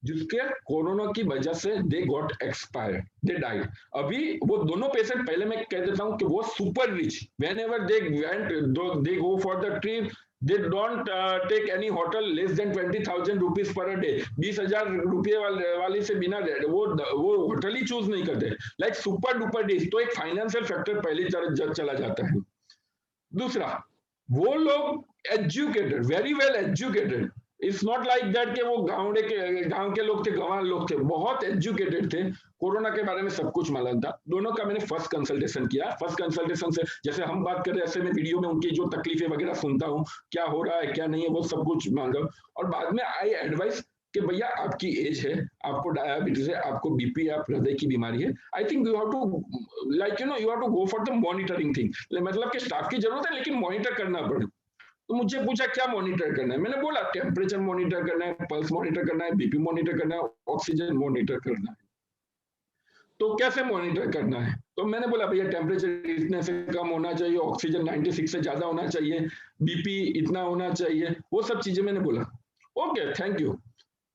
जिसके कोरोना की वजह से they got expired, they died. अभी वो दोनों पेशेंट, पहले मैं कह देता हूँ कि वो super rich, whenever they went they go for the trip, they don't take any hotel less than 20,000 rupees per day. 20,000 रुपये वाली से बिना वो होटल ही चूज नहीं करते, लाइक सुपर डुपर डिश। तो एक फाइनेंशियल फैक्टर पहले चला जाता है। दूसरा, वो लोग educated, very well educated, it's not like that कि वो गांव के लोग थे, गंवार लोग थे, बहुत एजुकेटेड थे, कोरोना के बारे में सब कुछ मालूम था। दोनों का मैंने फर्स्ट कंसल्टेशन किया। फर्स्ट कंसल्टेशन से जैसे हम बात कर रहे हैं, ऐसे मैं वीडियो में उनकी जो तकलीफें वगैरह सुनता हूँ, क्या हो रहा है क्या नहीं है, वो सब कुछ मांगा। और बाद में आई एडवाइस कि भैया आपकी एज है, आपको डायबिटीज है, आपको बीपी, आप हृदय की बीमारी है, I think you have to you have to go for the monitoring thing. मतलब कि स्टाफ की जरूरत है लेकिन मॉनिटर करना पड़े। तो मुझे पूछा क्या मॉनिटर करना है, मैंने बोला टेम्परेचर मॉनिटर करना है, पल्स मॉनिटर करना है, बीपी मॉनिटर करना है, ऑक्सीजन मॉनिटर करना है। तो कैसे मॉनिटर करना है, तो मैंने बोला भैया टेम्परेचर इतने से कम होना चाहिए, ऑक्सीजन 96 से ज्यादा होना चाहिए, बीपी इतना होना चाहिए, वो सब चीजें मैंने बोला। Okay thank you.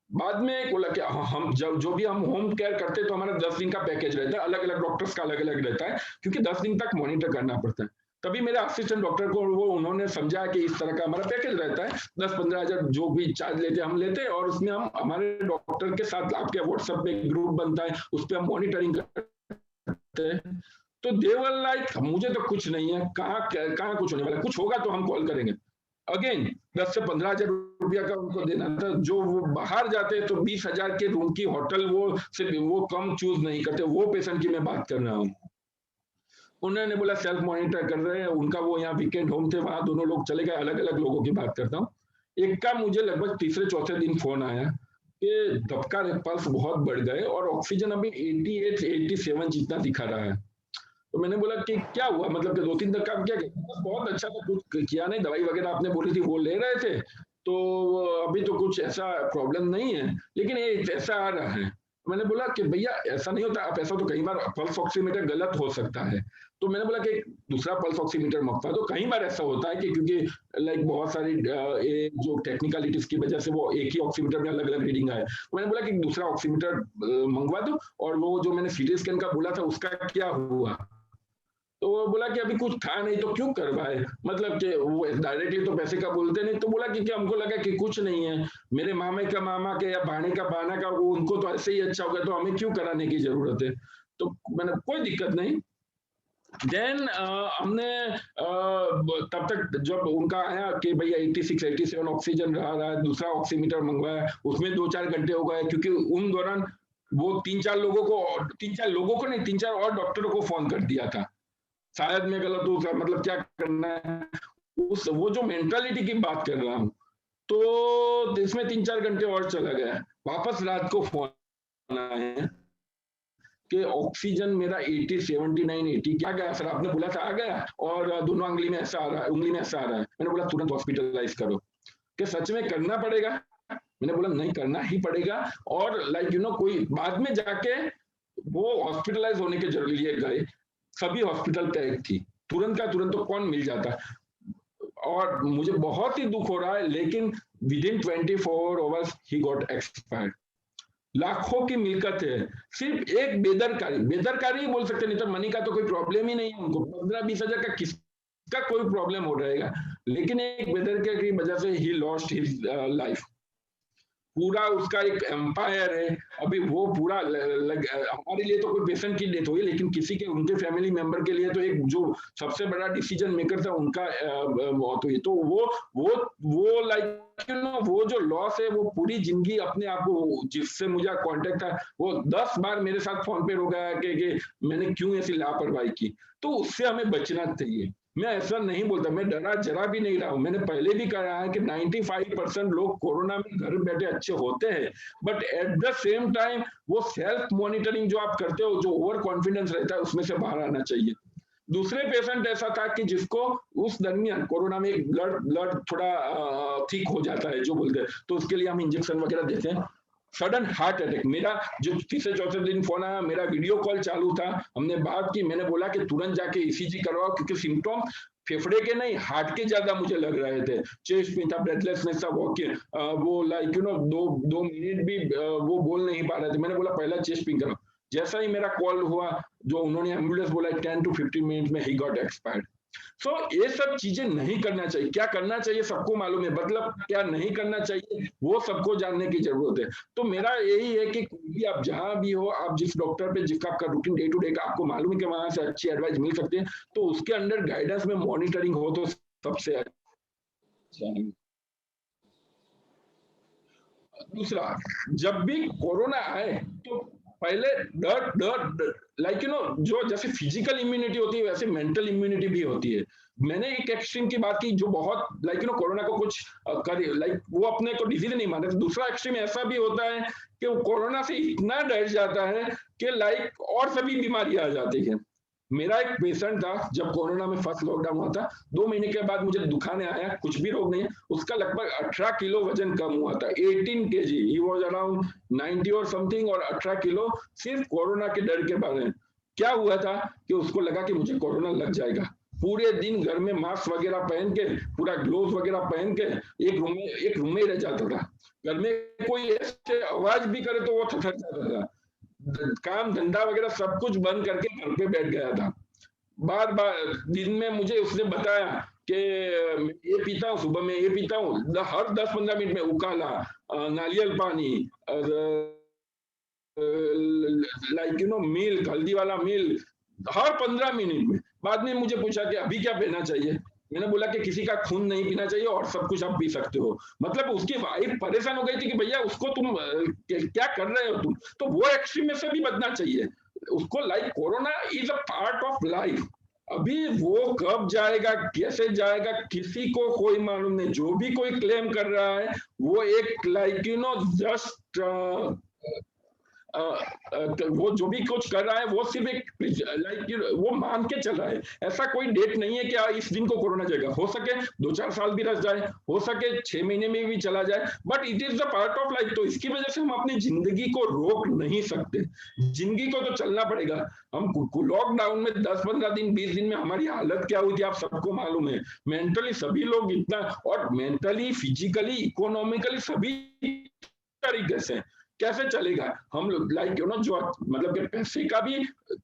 बाद में बोला कि हम जो भी हम होम केयर करते हैं तो हमारा 10 दिन का पैकेज रहता है, अलग अलग डॉक्टर्स का अलग अलग रहता है, क्योंकि 10 दिन तक मॉनिटर करना पड़ता है। तभी मेरे असिस्टेंट डॉक्टर को वो उन्होंने समझा कि इस तरह का हमारा पैकेज रहता है, 10-15 हजार जो भी चार्ज लेते हैं हम लेते हैं, और उसमें हम हमारे डॉक्टर के साथ आपके व्हाट्सएप पे ग्रुप बनता है, उस पर हम मॉनिटरिंग करते हैं। तो देवर लाइक मुझे तो कुछ नहीं है, कहाँ कुछ होने वाला, कुछ होगा तो हम कॉल करेंगे। अगेन 10 से 15 हजार रुपया का उनको देना था। जो वो बाहर जाते हैं तो 20,000 के रूम की होटल वो सिर्फ वो कम चूज नहीं करते। वो पेशेंट की मैं बात कर रहा हूँ। उन्होंने बोला सेल्फ मॉनिटर कर रहे हैं, उनका वो यहाँ वीकेंड होम थे, वहां दोनों लोग चले गए। अलग अलग लोगों की बात करता हूँ। एक का मुझे लगभग तीसरे चौथे दिन फोन आया कि धबका पल्स बहुत बढ़ गए और ऑक्सीजन अभी 88-87 जितना दिखा रहा है। तो मैंने बोला कि क्या हुआ, मतलब कि 2-3 दिन काम क्या किया, बहुत अच्छा था, कुछ किया नहीं, दवाई वगैरह आपने बोली थी वो ले रहे थे, तो अभी तो कुछ ऐसा प्रॉब्लम नहीं है, लेकिन ये ऐसा आ रहा है। मैंने बोला कि भैया ऐसा नहीं होता, आप ऐसा तो कई बार पल्स ऑक्सीमीटर गलत हो सकता है। तो मैंने बोला कि दूसरा पल्स ऑक्सीमीटर मंगवा दो। कई बार ऐसा होता है कि क्योंकि लाइक बहुत सारी जो टेक्निकलिटीज की वजह से वो एक ही ऑक्सीमीटर में अलग अलग रीडिंग आए। तो मैंने बोला कि दूसरा ऑक्सीमीटर मंगवा दो। और वो जो मैंने सीटी स्कैन का बोला था उसका क्या हुआ, तो वो बोला कि अभी कुछ था नहीं तो क्यों करवाए, मतलब कि वो डायरेक्टली तो पैसे का बोलते नहीं। तो बोला कि हमको लगा कि कुछ नहीं है, मेरे मामे का मामा के या भाणे का बाना का वो उनको तो ऐसे ही अच्छा होगा, तो हमें क्यों कराने की जरूरत है। तो मैंने कोई दिक्कत नहीं। देन हमने तब तक जब उनका आया कि भैया 86-87 ऑक्सीजन रहा है, दूसरा ऑक्सीमीटर मंगवाया, उसमें 2-4 घंटे हो गए, क्योंकि उन दौरान वो 3-4 लोगों को नहीं 3-4 और डॉक्टरों को फोन कर दिया था। शायद मैं गलत हूँ, मतलब क्या करना है, वो जो मेंटालिटी की बात कर रहा हूँ। तो इसमें 3-4 घंटे और चला गया। वापस रात को फोन आया कि ऑक्सीजन मेरा 80, 79, 80 क्या गया सर, आपने बोला था आ गया, और दोनों उंगली में ऐसा आ रहा है। मैंने बोला तुरंत हॉस्पिटलाइज करो। कि सच में करना पड़ेगा, मैंने बोला नहीं करना ही पड़ेगा। और कोई बाद में जाके वो हॉस्पिटलाइज होने के लिए गए, सभी हॉस्पिटल पैक थी, तुरंत का तुरंत तो कौन मिल जाता। और मुझे बहुत ही दुख हो रहा है, लेकिन with in 24 hours he got expired. लाखों की मिलकत है, सिर्फ एक बेदरकारी ही बोल सकते, नहीं तो मनी का तो कोई प्रॉब्लम ही नहीं है उनको, 15-20 हजार का किसका कोई प्रॉब्लम हो रहेगा, लेकिन एक बेदरकारी की वजह से ही लॉस्ट हिज लाइफ। पूरा उसका एक एम्पायर है, अभी वो पूरा हमारे लिए तो कोई पेशेंट की डेथ हुई, लेकिन किसी के उनके फैमिली मेंबर के लिए तो एक जो सबसे बड़ा डिसीजन मेकर था उनका मौत हुई। तो वो लाइक वो जो लॉस है, वो पूरी जिंदगी अपने आप को, जिससे मुझे कांटेक्ट था, वो 10 बार मेरे साथ फोन पे रो गया कि मैंने क्यों ऐसी लापरवाही की। तो उससे हमें बचना चाहिए। मैं ऐसा नहीं बोलता, मैं डरा जरा भी नहीं रहा हूं। मैंने पहले भी कहा है कि 95% लोग कोरोना में घर बैठे अच्छे होते हैं, but at the same time वो सेल्फ मॉनिटरिंग जो आप करते हो, जो ओवर कॉन्फिडेंस रहता है, उसमें से बाहर आना चाहिए। दूसरे पेशेंट ऐसा था कि जिसको उस दरमियान कोरोना में ब्लड थोड़ा ठीक हो जाता है जो बोलते हैं, तो उसके लिए हम इंजेक्शन वगैरह देते हैं। सडन हार्ट अटैक, मेरा जो तीसरे चौथे दिन फोन आया, मेरा वीडियो कॉल चालू था, हमने बात की, मैंने बोला कि तुरंत जाके ईसीजी करवाओ, क्योंकि सिम्टोम फेफड़े के नहीं हार्ट के ज्यादा मुझे लग रहे थे। चेस्ट पेन था, ब्रेथलेसनेस था, वो लाइक दो मिनट भी वो बोल नहीं पा रहे थे। मैंने बोला पहला चेस्ट पेन कराओ। जैसा ही मेरा कॉल हुआ, जो उन्होंने एम्बुलेंस बोला 10 to 15 मिनट में ही गॉट एक्सपायर्ड। सो ये सब चीजें नहीं करना चाहिए। क्या करना चाहिए सबको मालूम है, मतलब क्या नहीं करना चाहिए वो सबको जानने की जरूरत है। तो मेरा यही है कि कोई भी आप जहां भी हो, आप जिस डॉक्टर पे, जिसका आपका रूटीन डे टू डे का आपको मालूम है कि वहां से अच्छी एडवाइस मिल सकती है, तो उसके अंडर गाइडेंस में मॉनिटरिंग हो तो सबसे अच्छा है। दूसरा, जब भी कोरोना आए तो पहले डर लाइक जो जैसे फिजिकल इम्यूनिटी होती है, वैसे मेंटल इम्यूनिटी भी होती है। मैंने एक एक्सट्रीम की बात की जो बहुत लाइक कोरोना को कुछ कर लाइक वो अपने को डिजीज नहीं मानते। दूसरा एक्सट्रीम ऐसा भी होता है कि वो कोरोना से इतना डर जाता है कि लाइक और सभी बीमारियां आ जाती है। मेरा एक पेशेंट था, जब कोरोना में फर्स्ट लॉकडाउन हुआ था, 2 महीने के बाद मुझे दिखाने आया, कुछ भी रोग नहीं है, उसका लगभग 18 किलो वजन कम हुआ था, 18 kg, ही वाज अराउंड 90 और समथिंग, और 18 किलो सिर्फ कोरोना के डर के बारे में। क्या हुआ था कि उसको लगा कि मुझे कोरोना लग जाएगा, पूरे दिन घर में मास्क वगैरह पहन के, पूरा ग्लोव्स वगैरह पहन के एक रूम में ही रह जाता था। घर में कोई ऐसे आवाज भी करे तो वो थथर जाता था। काम धंधा वगैरह सब कुछ बंद करके घर पे बैठ गया था। बार बार दिन में मुझे उसने बताया कि ये पीता हूँ, सुबह में ये पीता हूँ, हर 10-15 मिनट में उकाला, नारियल पानी, लाइक मिल्क, हल्दी वाला मिल्क, हर 15 मिनट में। बाद में मुझे पूछा कि अभी क्या पीना चाहिए, मैंने बोला कि किसी का खून नहीं पीना चाहिए और सब कुछ आप पी सकते हो। मतलब उसकी वाइफ परेशान हो गई थी कि भैया उसको तुम क्या कर रहे हो तुम। तो वो एक्सट्रीम में से भी बचना चाहिए उसको। Like corona is a part of life. अभी वो कब जाएगा, कैसे जाएगा, किसी को कोई मालूम नहीं। जो भी कोई क्लेम कर रहा है वो एक लाइक जस्ट वो जो भी कुछ कर रहा है वो सिर्फ एक लाइक वो मान के चल रहा है। ऐसा कोई डेट नहीं है कि इस दिन को कोरोना जाएगा। हो सके 2-4 साल भी रह जाए, हो सके 6 महीने में भी चला जाए, but it is the part of life. तो इसकी वजह से हम अपनी जिंदगी को रोक नहीं सकते। जिंदगी को तो चलना पड़ेगा। हम लॉकडाउन में 10-15 दिन 20 दिन में हमारी हालत क्या हुई थी आप सबको मालूम है। मेंटली सभी लोग इतना, और मेंटली, फिजिकली, इकोनॉमिकली सभी तरीके से कैसे चलेगा। हम लोग लाइक जो मतलब कि पैसे का भी,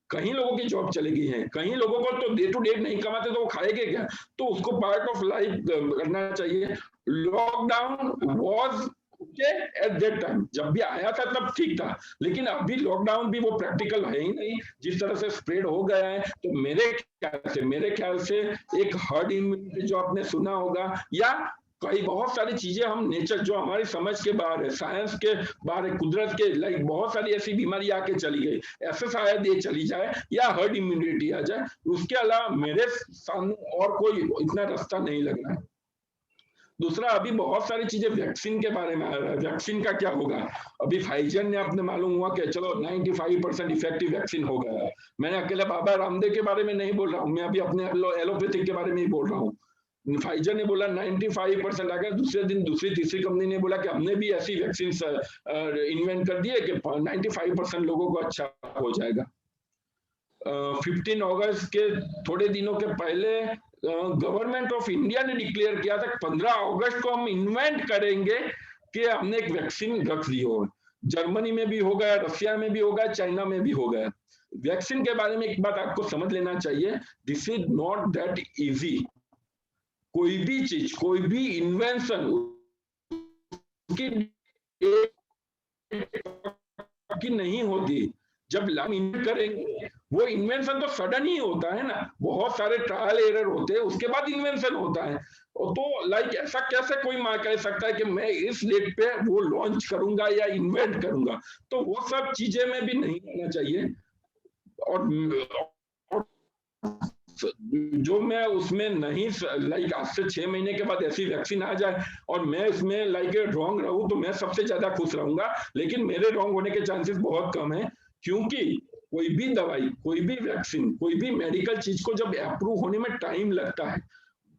कहीं लोगों की जॉब चली गई है, कहीं लोगों को तो डे टू डे नहीं कमाते तो वो खाएंगे क्या। तो उसको पार्ट ऑफ लाइफ करना चाहिए। Lockdown was at that time, जब भी आया था तब ठीक था, लेकिन अभी लॉकडाउन भी वो प्रैक्टिकल है ही नहीं जिस तरह से स्प्रेड हो गया है। तो मेरे ख्याल से एक हर्ड इम्यूनिटी जो आपने सुना होगा, या कई बहुत सारी चीजें हम नेचर जो हमारी समझ के बाहर है, साइंस के बाहर है, कुदरत के लाइक बहुत सारी ऐसी बीमारी आके चली गई, ऐसे शायद ये चली जाए या हर्ड इम्यूनिटी आ जाए। उसके अलावा मेरे सामने और कोई इतना रास्ता नहीं लग रहा है। दूसरा, अभी बहुत सारी चीजें वैक्सीन के बारे में आ रहा है। वैक्सीन का क्या होगा, अभी फाइजर ने आपने मालूम हुआ कि चलो 95% इफेक्टिव वैक्सीन हो गया है। मैंने अकेले बाबा रामदेव के बारे में नहीं बोल रहा हूँ, मैं अभी अपने एलोपैथिक के बारे में ही बोल रहा हूँ। फाइजर ने बोला 95% आ गया, दूसरे दिन दूसरी तीसरी कंपनी ने बोला कि हमने भी ऐसी वैक्सीन इन्वेंट कर दी है कि 95% लोगों को अच्छा हो जाएगा। 15 अगस्त के थोड़े दिनों के पहले गवर्नमेंट ऑफ इंडिया ने डिक्लेयर किया था 15 अगस्त को हम इन्वेंट करेंगे कि हमने एक वैक्सीन रख दी हो। जर्मनी में भी हो गया, रशिया में भी हो गया, चाइना में भी हो गया। वैक्सीन के बारे में एक बात आपको समझ लेना चाहिए, this is not that easy. कोई भी चीज, कोई भी इन्वेंशन की नहीं होती। जब हम इन्वेंट करेंगे, वो इन्वेंशन तो सडन ही होता है ना, बहुत सारे ट्रायल एरर होते हैं, उसके बाद इन्वेंशन होता है। तो लाइक ऐसा कैसे कोई माँ कह सकता है कि मैं इस डेट पे वो लॉन्च करूंगा या इन्वेंट करूंगा, तो वो सब चीजें में भी नहीं होना चाहिए। और जो मैं उसमें नहीं लाइक आज से 6 महीने के बाद ऐसी वैक्सीन आ जाए और मैं उसमें लाइक रॉन्ग रहूं, तो मैं सबसे ज्यादा खुश रहूंगा। लेकिन मेरे रॉन्ग होने के चांसेस बहुत कम है, क्योंकि कोई भी दवाई, कोई भी वैक्सीन, कोई भी मेडिकल चीज को जब अप्रूव होने में टाइम लगता है।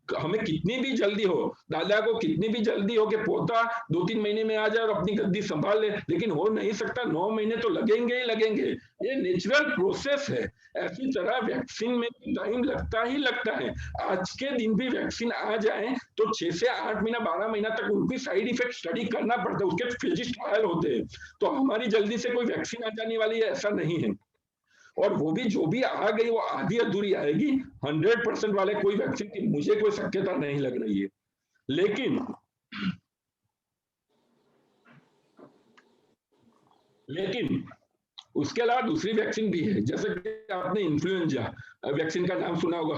हमें कितनी भी जल्दी हो, दादा को कितनी भी जल्दी हो कि पोता 2-3 महीने में आ जाए और अपनी गद्दी संभाल ले, लेकिन हो नहीं सकता। 9 महीने तो लगेंगे ही लगेंगे, ये नेचुरल प्रोसेस है। ऐसी तरह वैक्सीन में टाइम लगता ही लगता है। आज के दिन भी वैक्सीन आ जाए तो 6 से 8 महीना, 12 महीना तक उनकी साइड इफेक्ट स्टडी करना पड़ता है, उसके फिजिक्स ट्रायल होते हैं। तो हमारी जल्दी से कोई वैक्सीन आ जाने वाली है ऐसा नहीं है। और वो भी जो भी आ गई वो आधी अधूरी आएगी। 100% वाले कोई वैक्सीन की मुझे कोई शक्यता नहीं लग रही है। लेकिन उसके अलावा दूसरी वैक्सीन भी है, जैसे कि आपने इन्फ्लुएंजा वैक्सीन का नाम सुना होगा।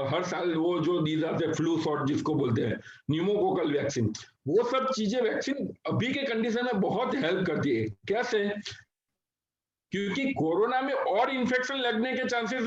हर साल वो जो दी जाते हैं फ्लू शॉट जिसको बोलते हैं, न्यूमोकोकल वैक्सीन, वो सब चीजें वैक्सीन अभी के कंडीशन में बहुत हेल्प करती है। कैसे? क्योंकि कोरोना में और इन्फेक्शन लगने के चांसेस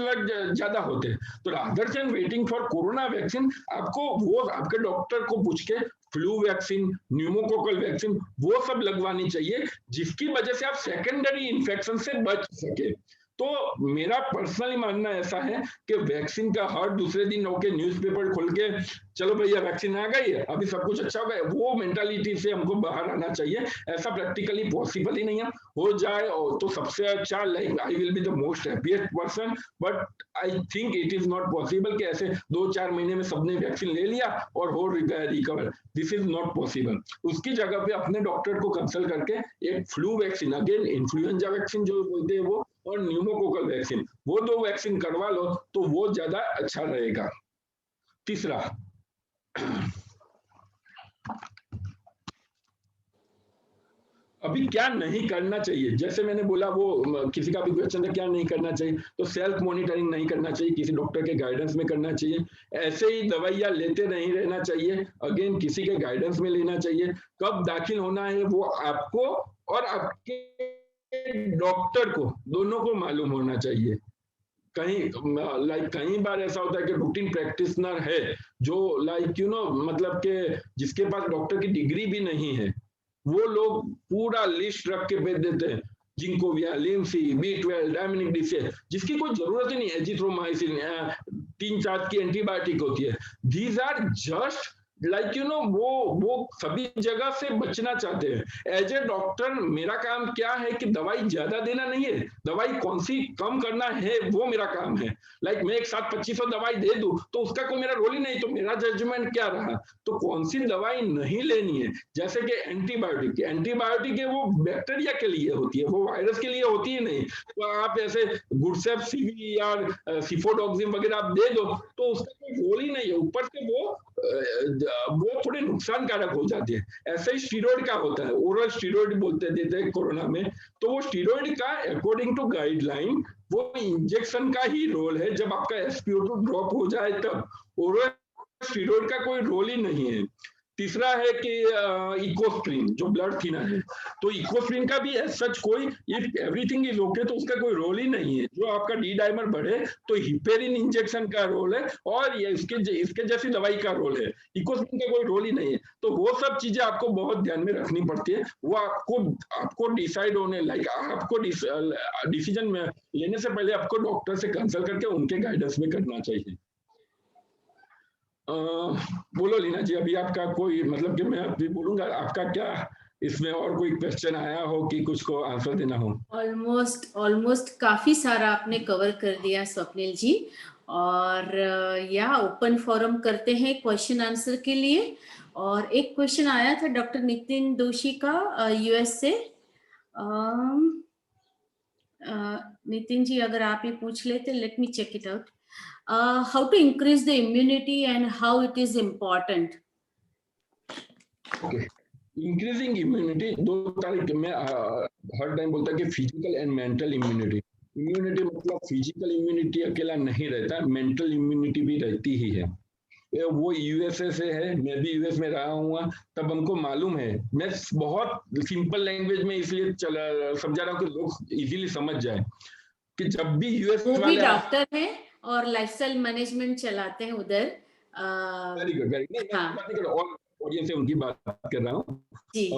ज्यादा होते हैं। तो rather than waiting for corona vaccine, आपको वो आपके डॉक्टर को पूछ के फ्लू वैक्सीन, न्यूमोकोकल वैक्सीन वो सब लगवानी चाहिए, जिसकी वजह से आप सेकेंडरी इन्फेक्शन से बच सके। तो मेरा पर्सनली मानना ऐसा है कि वैक्सीन का हर दूसरे दिन ओके न्यूज़पेपर खोल के चलो भैया वैक्सीन आ गई है, अभी सब कुछ अच्छा हो गया, वो मेंटालिटी से हमको बाहर आना चाहिए। ऐसा प्रैक्टिकली पॉसिबल ही नहीं है। हो जाए तो सबसे अच्छा, like I will be the most happiest person, but I think it is not possible कि ऐसे 2-4 महीने में सबने वैक्सीन ले लिया और हो recover. This is not possible. उसकी जगह पे अपने डॉक्टर को कंसल्ट करके एक flu vaccine, again influenza vaccine जो बोलते हैं वो, और न्यूमोकोकल वैक्सीन, वो 2 वैक्सीन करवा लो तो वो ज्यादा अच्छा रहेगा। तीसरा, अभी क्या नहीं करना चाहिए, जैसे मैंने बोला, वो किसी का भी क्वेश्चन है क्या नहीं करना चाहिए, तो सेल्फ मॉनिटरिंग नहीं करना चाहिए, किसी डॉक्टर के गाइडेंस में करना चाहिए। ऐसे ही दवाइयां लेते नहीं रहना चाहिए, अगेन किसी के गाइडेंस में लेना चाहिए। कब दाखिल होना है वो आपको और आपके डॉक्टर को, दोनों को मालूम होना चाहिए। कई बार ऐसा होता है कि रूटीन प्रैक्टिशनर है जो मतलब के जिसके पास डॉक्टर की डिग्री भी नहीं है, वो लोग पूरा लिस्ट रख के भेज देते हैं, जिंकोविया, लिम्सी, B12, डायमिनिक डिसे, जिसकी कोई जरूरत ही नहीं है। एजिथ्रोमाइसिन 3-4 की एंटीबायोटिक होती है। दीज आर जस्ट वो सभी जगह से बचना चाहते हैं। एज ए डॉक्टर मेरा काम क्या है कि दवाई ज्यादा देना नहीं है, दवाई कौन सी कम करना है वो मेरा काम है। मैं एक साथ 2500 दवाई दे दूं तो उसका कोई मेरा रोल ही नहीं, तो मेरा जजमेंट क्या रहा, तो कौन सी दवाई नहीं लेनी है। जैसे कि एंटीबायोटिक है, वो बैक्टीरिया के लिए होती है, वो वायरस के लिए होती ही नहीं। तो आप ऐसे गुडसेप सीवी या सिफोडॉक्सिम वगैरह आप दे दो तो उसका कोई रोल ही नहीं है। ऊपर से वो थोड़े नुकसानकारक हो जाती है। ऐसे ही स्टीरॉयड का होता है, ओरल स्टीरॉयड देते हैं कोरोना में, तो वो स्टीरॉयड का अकॉर्डिंग टू गाइडलाइन वो इंजेक्शन का ही रोल है। जब आपका SpO2 ड्रॉप हो जाए तब, ओरल स्टीरॉयड का कोई रोल ही नहीं है। तीसरा है कि इकोस्प्रिन जो ब्लड थिनर है, तो इकोस्प्रिन का भी सच कोई, इफ एवरीथिंग इज ओके, तो उसका कोई रोल ही नहीं है। जो आपका डी डाइमर बढ़े तो हिपेरिन इंजेक्शन का रोल है और ये इसके जैसी दवाई का रोल है, इकोस्प्रिन का कोई रोल ही नहीं है। तो वो सब चीजें आपको बहुत ध्यान में रखनी पड़ती है। वो आपको डिसाइड होने आपको डिसीजन में लेने से पहले आपको डॉक्टर से कंसल्ट करके उनके गाइडेंस में करना चाहिए। बोलो लीना जी, अभी आपका कोई मतलब कि मैं अभी बोलूंगा, आपका क्या इसमें और कोई क्वेश्चन आया हो कि कुछ को आंसर देना हो? ऑलमोस्ट ऑलमोस्ट काफी सारा आपने कवर कर दिया स्वप्निल जी। और या ओपन फोरम करते हैं क्वेश्चन आंसर के लिए। और एक क्वेश्चन आया था डॉक्टर नितिन दोषी का यूएस से। नितिन जी अगर आप ये पूछ लेते, let me check it out. How to increase the immunity and how it is important. Okay, increasing immunity दो तारीख में हर टाइम बोलता है कि physical and mental immunity. Immunity मतलब फिजिकल इम्यूनिटी अकेला नहीं रहता, मेंटल इम्यूनिटी भी रहती ही है। वो यूएसए से है, मैं भी यूएस में रहा हूँ, तब हमको मालूम है। मैं बहुत सिंपल लैंग्वेज में इसलिए समझा रहा हूँ कि लोग इजीली समझ जाए कि जब भी यूएस वो भी वाले डॉक्टर हैं और लाइफस्टाइल मैनेजमेंट चलाते हैं उधर। वेरी गुड, वेरी नहीं, मैं हाँ बात नहीं कर रहा, और ऑडियंस से उनकी बात कर रहा हूँ। जी।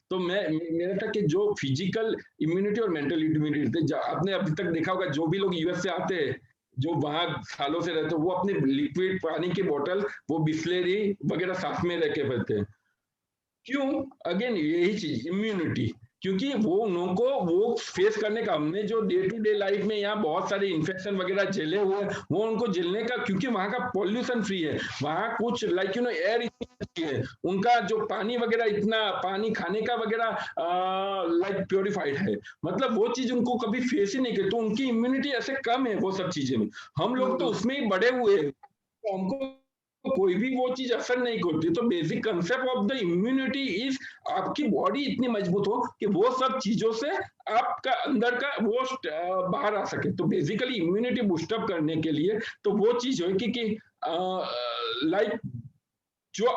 तो मैं मेरा था कि जो फिजिकल इम्यूनिटी और मेंटल इम्यूनिटी, आपने अभी तक देखा होगा जो भी लोग यूएस से आते हैं, जो वहां सालों से रहते हैं, वो अपने लिक्विड पानी की बोतल, वो बिस्लेरी वगैरह साथ में रख के फिरते हैं। क्यों? अगेन यही चीज, इम्यूनिटी। क्योंकि वो उन को वो फेस करने का, हमने जो डे टू डे लाइफ में यहाँ बहुत सारे इन्फेक्शन वगैरह झेले हुए हैं, वो उनको झेलने का, क्योंकि वहां का पॉल्यूशन फ्री है, वहां कुछ लाइक एयर इतनी अच्छी है, उनका जो पानी वगैरह, इतना पानी खाने का वगैरह लाइक प्योरिफाइड है, मतलब वो चीज उनको कभी फेस ही नहीं की, तो उनकी इम्यूनिटी ऐसे कम है वो सब चीजें में। हम लोग तो उसमें ही बड़े हुए हैं, तो हमको कोई भी वो चीज असर नहीं करती। तो basic concept of the immunity is आपकी बॉडी इतनी मजबूत हो कि वो सब चीजों से आपका अंदर का वो बाहर आ सके। तो बेसिकली इम्यूनिटी बूस्टअप करने के लिए तो वो चीज है कि लाइक जो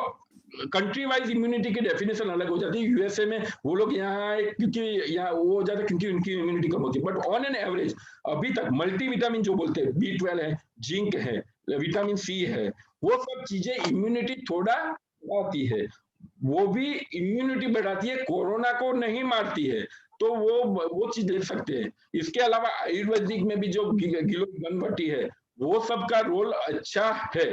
कंट्री वाइज इम्यूनिटी की डेफिनेशन अलग हो जाती है। यूएसए में वो लोग यहाँ क्योंकि यहाँ वो हो जाता है क्योंकि उनकी इम्यूनिटी कम होती है, बट ऑन एन एवरेज अभी तक मल्टीविटामिन जो बोलते हैं, B12 है, जिंक है, विटामिन सी है, वो सब चीजें इम्यूनिटी थोड़ा बढ़ाती है, वो भी इम्यूनिटी बढ़ाती है, कोरोना को नहीं मारती है। तो वो चीज देख सकते हैं। इसके अलावा आयुर्वेदिक में भी जो गिलो घनवटी है, वो सब का रोल अच्छा है,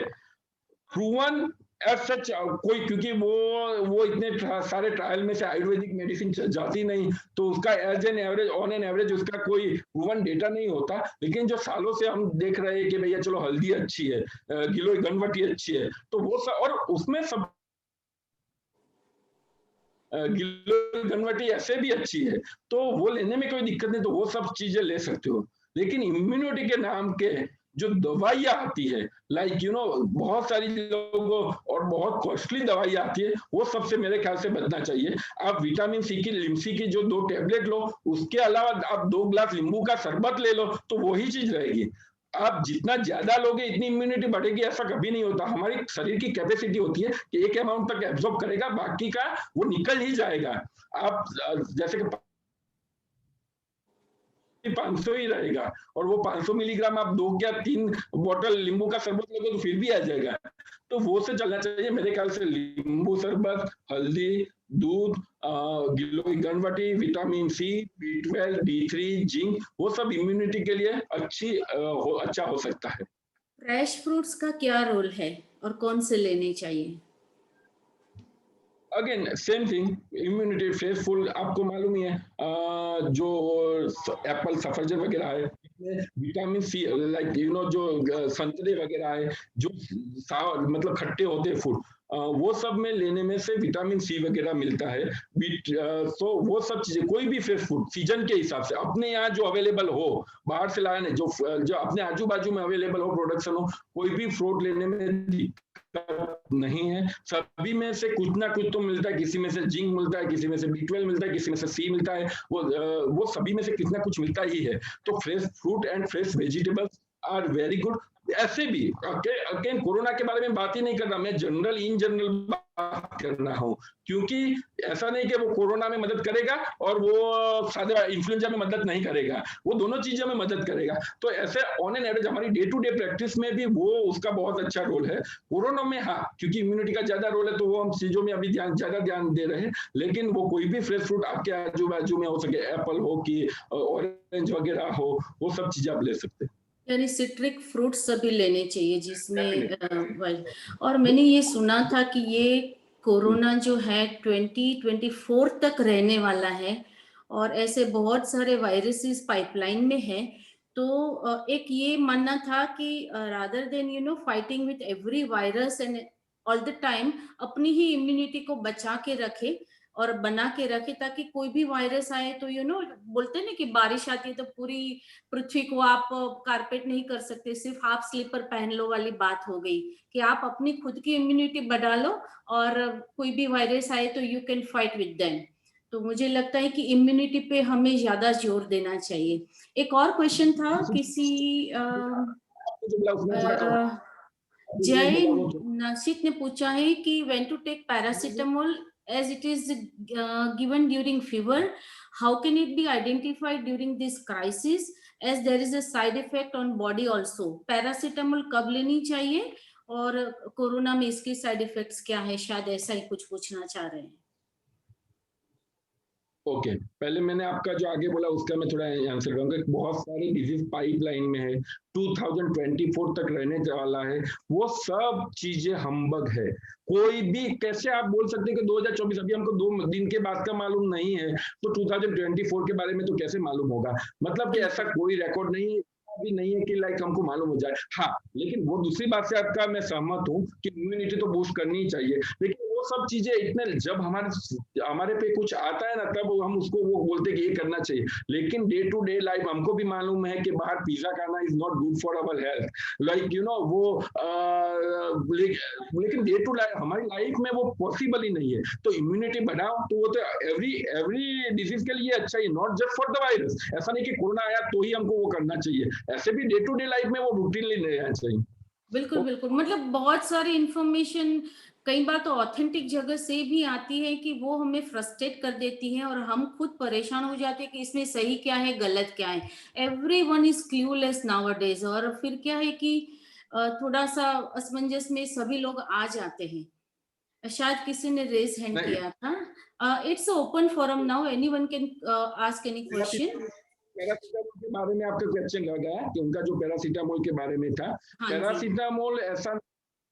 प्रूवन एज सच कोई, क्योंकि वो इतने सारे ट्रायल में से आयुर्वेदिक मेडिसिन जाती नहीं, तो उसका as an average, on an average उसका कोई प्रूवन डेटा नहीं होता। लेकिन जो सालों से हम देख रहे हैं कि भैया चलो हल्दी अच्छी है, गिलोय घनवटी अच्छी है, तो वो सब, और उसमें सब गिलोय घनवटी ऐसे भी अच्छी है, तो वो लेने में कोई दिक्कत नहीं, तो वो सब चीजें ले सकते हो। लेकिन इम्यूनिटी के नाम के जो दवाइयाँ आती है, लाइक बहुत सारी लोगों और बहुत कॉस्टली दवाइयाँ आती है, वो सबसे मेरे ख्याल से बचना चाहिए। आप विटामिन सी की, लिमसी की जो 2 टैबलेट लो, उसके अलावा आप 2 ग्लास नींबू का शरबत ले लो, तो वही चीज रहेगी। आप जितना ज्यादा लोगे इतनी इम्यूनिटी बढ़ेगी, ऐसा कभी नहीं होता। हमारी शरीर की कैपेसिटी होती है कि एक अमाउंट तक एब्जॉर्ब करेगा, बाकी का वो निकल ही जाएगा। आप जैसे कि 500 ही रहेगा, और वो 500 मिलीग्राम आप 2 या 3 बोतल नींबू का शरबत लोगे तो फिर भी आ जाएगा। तो वो से चलना चाहिए मेरे ख्याल से। नींबू शरबत, हल्दी, दूध, गिलोय घनवटी, vitamin C, B12, D3, zinc, वो सब इम्यूनिटी के लिए अच्छा हो सकता है। फ्रेश फ्रूट्स का क्या रोल है और कौन से लेने चाहिए? Again same thing, immunity fresh food आपको मालूम ही है, जो एप्पल, सफरजन वगैरह है, विटामिन सी, लाइक जो संतरे वगैरह है, जो मतलब खट्टे होते हैं फूड, वो सब में लेने में से विटामिन सी वगैरह मिलता है। तो वो सब चीजें, कोई भी फ्रेश फूड सीजन के हिसाब से अपने यहाँ जो अवेलेबल हो, बाहर से लाया नहीं, जो अपने आजू बाजू में अवेलेबल हो, प्रोडक्शन हो, कोई भी फ्रूट लेने में दिक्कत नहीं है। सभी में से कुछ ना कुछ तो मिलता है, किसी में से जिंक मिलता है, किसी में से B12 मिलता है, किसी में से सी मिलता है, वो सभी में से कितना कुछ मिलता ही है। तो fresh fruit and fresh vegetables are very good. ऐसे भी अगेन कोरोना के बारे में बात ही नहीं करना, मैं जनरल इन जनरल बात कर रहा हूँ, क्योंकि ऐसा नहीं कि वो कोरोना में मदद करेगा और वो सादे इन्फ्लुएंजा में मदद नहीं करेगा, वो दोनों चीजों में मदद करेगा। तो ऐसे ऑन एन एवरेज हमारी डे टू डे प्रैक्टिस में भी वो उसका बहुत अच्छा रोल है। कोरोना में हाँ, क्योंकि इम्यूनिटी का ज्यादा रोल है, तो वो हम चीजों में अभी ज्यादा ध्यान दे रहे हैं। लेकिन वो कोई भी फ्रेश फ्रूट आपके आजू बाजू में हो सके, एप्पल हो कि ऑरेंज वगैरह हो, वो सब चीजें आप ले सकते हैं। यानी सिट्रिक फ्रूट्स सभी लेने चाहिए जिसमें और मैंने ये सुना था कि ये कोरोना जो है 2024 तक रहने वाला है और ऐसे बहुत सारे वायरसेस पाइपलाइन में है। तो एक ये मानना था कि rather than fighting with every virus and all the time अपनी ही इम्यूनिटी को बचा के रखे और बना के रखे ताकि कोई भी वायरस आए तो बोलते हैं ना कि बारिश आती है तो पूरी पृथ्वी को आप कारपेट नहीं कर सकते, सिर्फ हाफ स्लीपर पहन लो वाली बात हो गई कि आप अपनी खुद की इम्यूनिटी बढ़ा लो और कोई भी वायरस आए तो you can fight with them. तो मुझे लगता है कि इम्यूनिटी पे हमें ज्यादा जोर देना चाहिए। एक और क्वेश्चन था किसी जय नासित ने पूछा है कि when to take paracetamol as it is given during fever, how can it be identified during this crisis as there is a side effect on body also? Paracetamol कब लेनी चाहिए और कोरोना में इसके साइड इफेक्ट्स क्या है, शायद ऐसा ही कुछ पूछना चाह रहे हैं। ओके पहले मैंने आपका जो आगे बोला उसका मैं थोड़ा आंसर करूंगा। बहुत सारे डिजीज पाइपलाइन में है, 2024 तक रहने वाला है, वो सब चीजें हम्बग है। कोई भी कैसे आप बोल सकते हैं कि 2024 अभी हमको 2 दिन के बाद का मालूम नहीं है तो 2024 के बारे में तो कैसे मालूम होगा? मतलब कि ऐसा कोई रिकॉर्ड भी नहीं है कि लाइक हमको मालूम हो जाए। हाँ, लेकिन वो दूसरी बात से आपका मैं सहमत हूँ कि इम्यूनिटी तो बूस्ट करनी ही चाहिए, लेकिन वो सब चीजें इतने जब हमारे पे कुछ आता है ना तब हम उसको वो बोलते कि ये करना चाहिए, लेकिन डे टू डे लाइफ हमको भी मालूम है कि बाहर पिज्जा खाना is not good for our health, like वो लेकिन डे टू लाइफ हमारी लाइफ में वो पॉसिबल ही नहीं है। तो इम्यूनिटी बढ़ाओ तो वो तो एवरी डिजीज के लिए अच्छा ही, not just for the virus. ऐसा नहीं कि कोरोना आया तो ही हमको वो करना चाहिए, ऐसे भी डे टू डे लाइफ में वो रूटीनली लेना चाहिए। बिल्कुल बिल्कुल, मतलब बहुत सारी इंफॉर्मेशन कई बार तो ऑथेंटिक जगह से भी आती है कि वो हमें फ्रस्ट्रेट कर देती है और हम खुद परेशान हो जाते हैं कि इसमें सही क्या है गलत क्या है। एवरीवन इज क्लूलेस नाउअडेज और फिर क्या है कि थोड़ा सा असमंजस में सभी लोग आ जाते हैं। शायद किसी ने रेज हैंड किया था। It's open forum now, anyone can ask any question. Paracetamol के बारे में आपका क्वेश्चन लगा कि उनका जो पैरासीटामोल के बारे में था, पैरासीटामोल ऐसा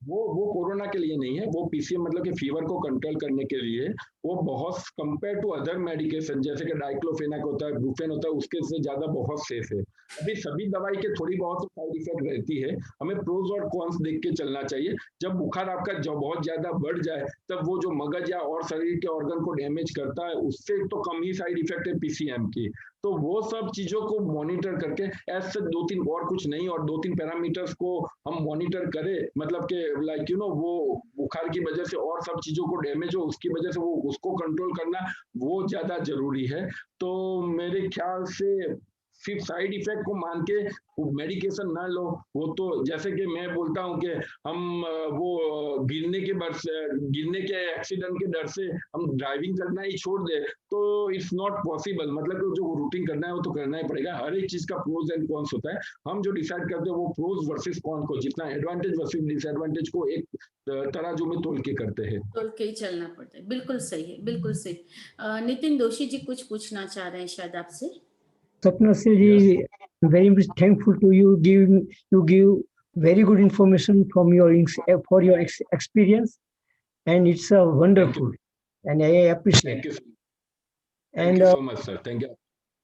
वो कोरोना के लिए नहीं है, वो पीसीएम मतलब कि फीवर को कंट्रोल करने के लिए वो बहुत कंपेयर टू अदर मेडिकेशन जैसे कि डाइक्लोफेनाक होता है, ब्रूफेन होता है, उसके से ज्यादा बहुत सेफ है। अभी सभी दवाई के थोड़ी बहुत साइड इफेक्ट रहती है, हमें प्रोज और कॉन्स देख के चलना चाहिए। जब बुखार आपका बहुत ज्यादा बढ़ जाए तब वो जो मगज या और शरीर के ऑर्गन को डैमेज करता है उससे तो कम ही साइड इफेक्ट है पीसीएम की। तो वो सब चीजों को मॉनिटर करके ऐसे 2-3 और कुछ नहीं और 2-3 पैरामीटर्स को हम मॉनिटर करें, मतलब कि लाइक वो बुखार की वजह से और सब चीजों को डैमेज हो उसकी वजह से वो उसको कंट्रोल करना वो ज्यादा जरूरी है। तो मेरे ख्याल से सिर्फ साइड इफेक्ट को मान के मेडिकेशन ना लो। वो तो जैसे कि मैं बोलता हूँ कि हम वो गिरने के एक्सीडेंट के डर से हम ड्राइविंग करना ही छोड़ दे तो इट्स नॉट पॉसिबल। मतलब जो रूटीन करना है वो तो करना ही पड़ेगा। हर एक चीज का प्रोज एंड कॉन्स होता है, हम जो डिसाइड करते हैं वो प्रोज वर्सेस कॉन को, जितना एडवांटेज वर्सेस डिसएडवांटेज को एक तराजू में तोल के करते हैं, तोल के ही चलना पड़ता है। बिल्कुल सही है, बिल्कुल सही। नितिन दोषी जी कुछ पूछना चाह रहे हैं शायद आपसे। Sapna ji, very much thankful to you. You give very good information from your experience, and it's wonderful, and I appreciate. Thank you. Thank you so much, sir. Thank you.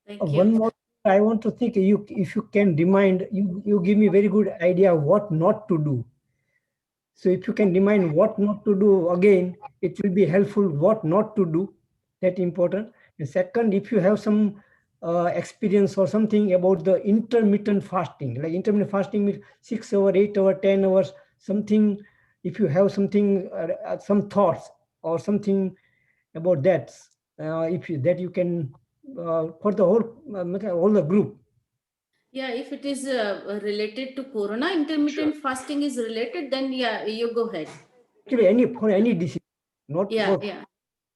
Thank you. One more, I want to think if you can remind you give me very good idea what not to do. So if you can remind what not to do again, it will be helpful. What not to do, that important. And second, if you have some experience or something about the intermittent fasting, like intermittent fasting means 6 hours, 8 hours, 10 hours, something. If you have something, some thoughts or something about that, that you can for the whole the group. Yeah, if it is related to corona, intermittent fasting is related, then yeah, you go ahead. Actually, for any disease, not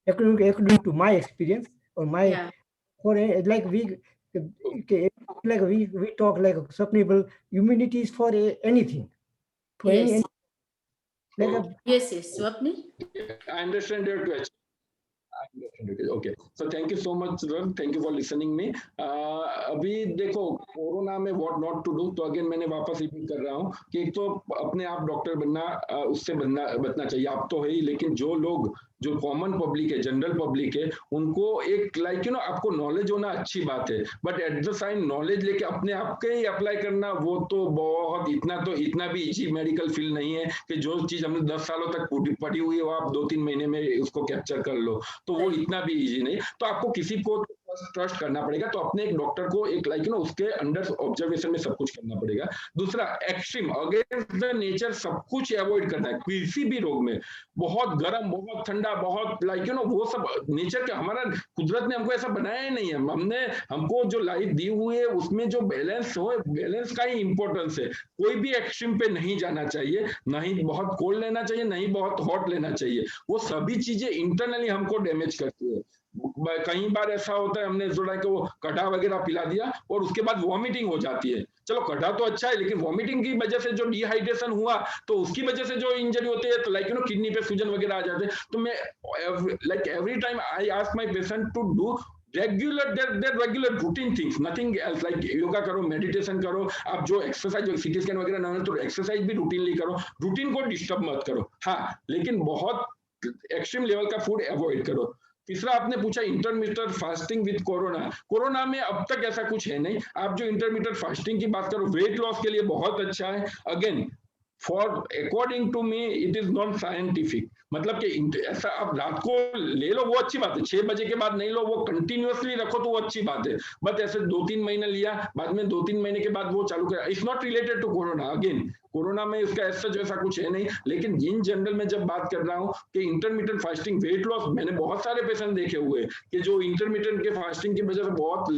according to my experience or my for like we talk like sustainable immunity is for anything. For yes. Like yes, Swapnil. I understand your question. Okay, so thank you so much sir, thank you for listening me. अभी देखो corona में what not to do, तो again मैंने वापस repeat कर रहा हूँ कि एक तो अपने आप डॉक्टर बनना, उससे बचना चाहिए, आप तो है ही, लेकिन जो लोग जो कॉमन पब्लिक है, जनरल पब्लिक है, उनको एक लाइक यू नो आपको नॉलेज होना अच्छी बात है, but at the same knowledge लेके अपने आप के ही अप्लाई करना वो तो बहुत इतना भी इजी मेडिकल फील्ड नहीं है कि जो चीज हमने 10 सालों तक पढ़ी हुई है वो आप 2-3 महीने में उसको कैप्चर कर लो, तो वो इतना भी इजी नहीं। तो आपको किसी को ट्रस्ट करना पड़ेगा, तो अपने एक डॉक्टर को एक लाइक यू नो उसके अंडर ऑब्जर्वेशन में सब कुछ करना पड़ेगा। दूसरा, एक्सट्रीम अगेंस्ट द नेचर सब कुछ अवॉइड करना है किसी भी रोग में, बहुत गर्म, बहुत ठंडा, बहुत लाइक यू नो वो सब नेचर के, हमारा कुदरत ने हमको ऐसा बनाया ही नहीं है, हमको जो लाइफ दी हुई है उसमें जो बैलेंस हो, बैलेंस का ही इंपॉर्टेंस है। कोई भी एक्सट्रीम पे नहीं जाना चाहिए, नहीं बहुत कोल्ड लेना चाहिए, नहीं बहुत हॉट लेना चाहिए, वो सभी चीजें इंटरनली हमको डैमेज करती है। कई बार ऐसा होता है, हमने जोड़ा कि वो काढ़ा वगैरह पिला दिया और उसके बाद वॉमिटिंग हो जाती है, चलो काढ़ा तो अच्छा है, लेकिन वॉमिटिंग की वजह से जो डिहाइड्रेशन हुआ तो उसकी वजह से जो इंजरी होती है, तो लाइक यू नो किडनी पे सूजन वगैरह आ जाते हैं। तो मैं like every time I ask my patient to do regular routine things, nothing else, like yoga करो, मेडिटेशन करो, आप जो एक्सरसाइज सीटी स्कैन वगैरह ना हो तो एक्सरसाइज भी रूटीनली करो, रूटीन को डिस्टर्ब मत करो, हाँ, लेकिन बहुत एक्सट्रीम लेवल का फूड अवॉइड करो। तीसरा आपने पूछा intermittent fasting with corona, corona में अब तक ऐसा कुछ है नहीं, आप जो इंटरमिटेंट फास्टिंग की बात करो वेट लॉस के लिए बहुत अच्छा है, again for according to me it is not scientific, मतलब कि ऐसा आप रात को ले लो वो अच्छी बात है, 6 बजे के बाद नहीं लो, वो कंटिन्यूअसली रखो तो वो अच्छी बात है, बट ऐसे 2-3 महीने लिया, बाद में 2-3 महीने के बाद वो चालू करा, it's not related to corona, again corona में इसका ऐसा जैसा कुछ है नहीं, लेकिन इन जनरल में जब बात कर रहा हूँ कि इंटरमिटेंट फास्टिंग वेट लॉस, मैंने बहुत सारे पेशेंट देखे हुए कि जो इंटरमिटेंट के फास्टिंग की वजह से बहुत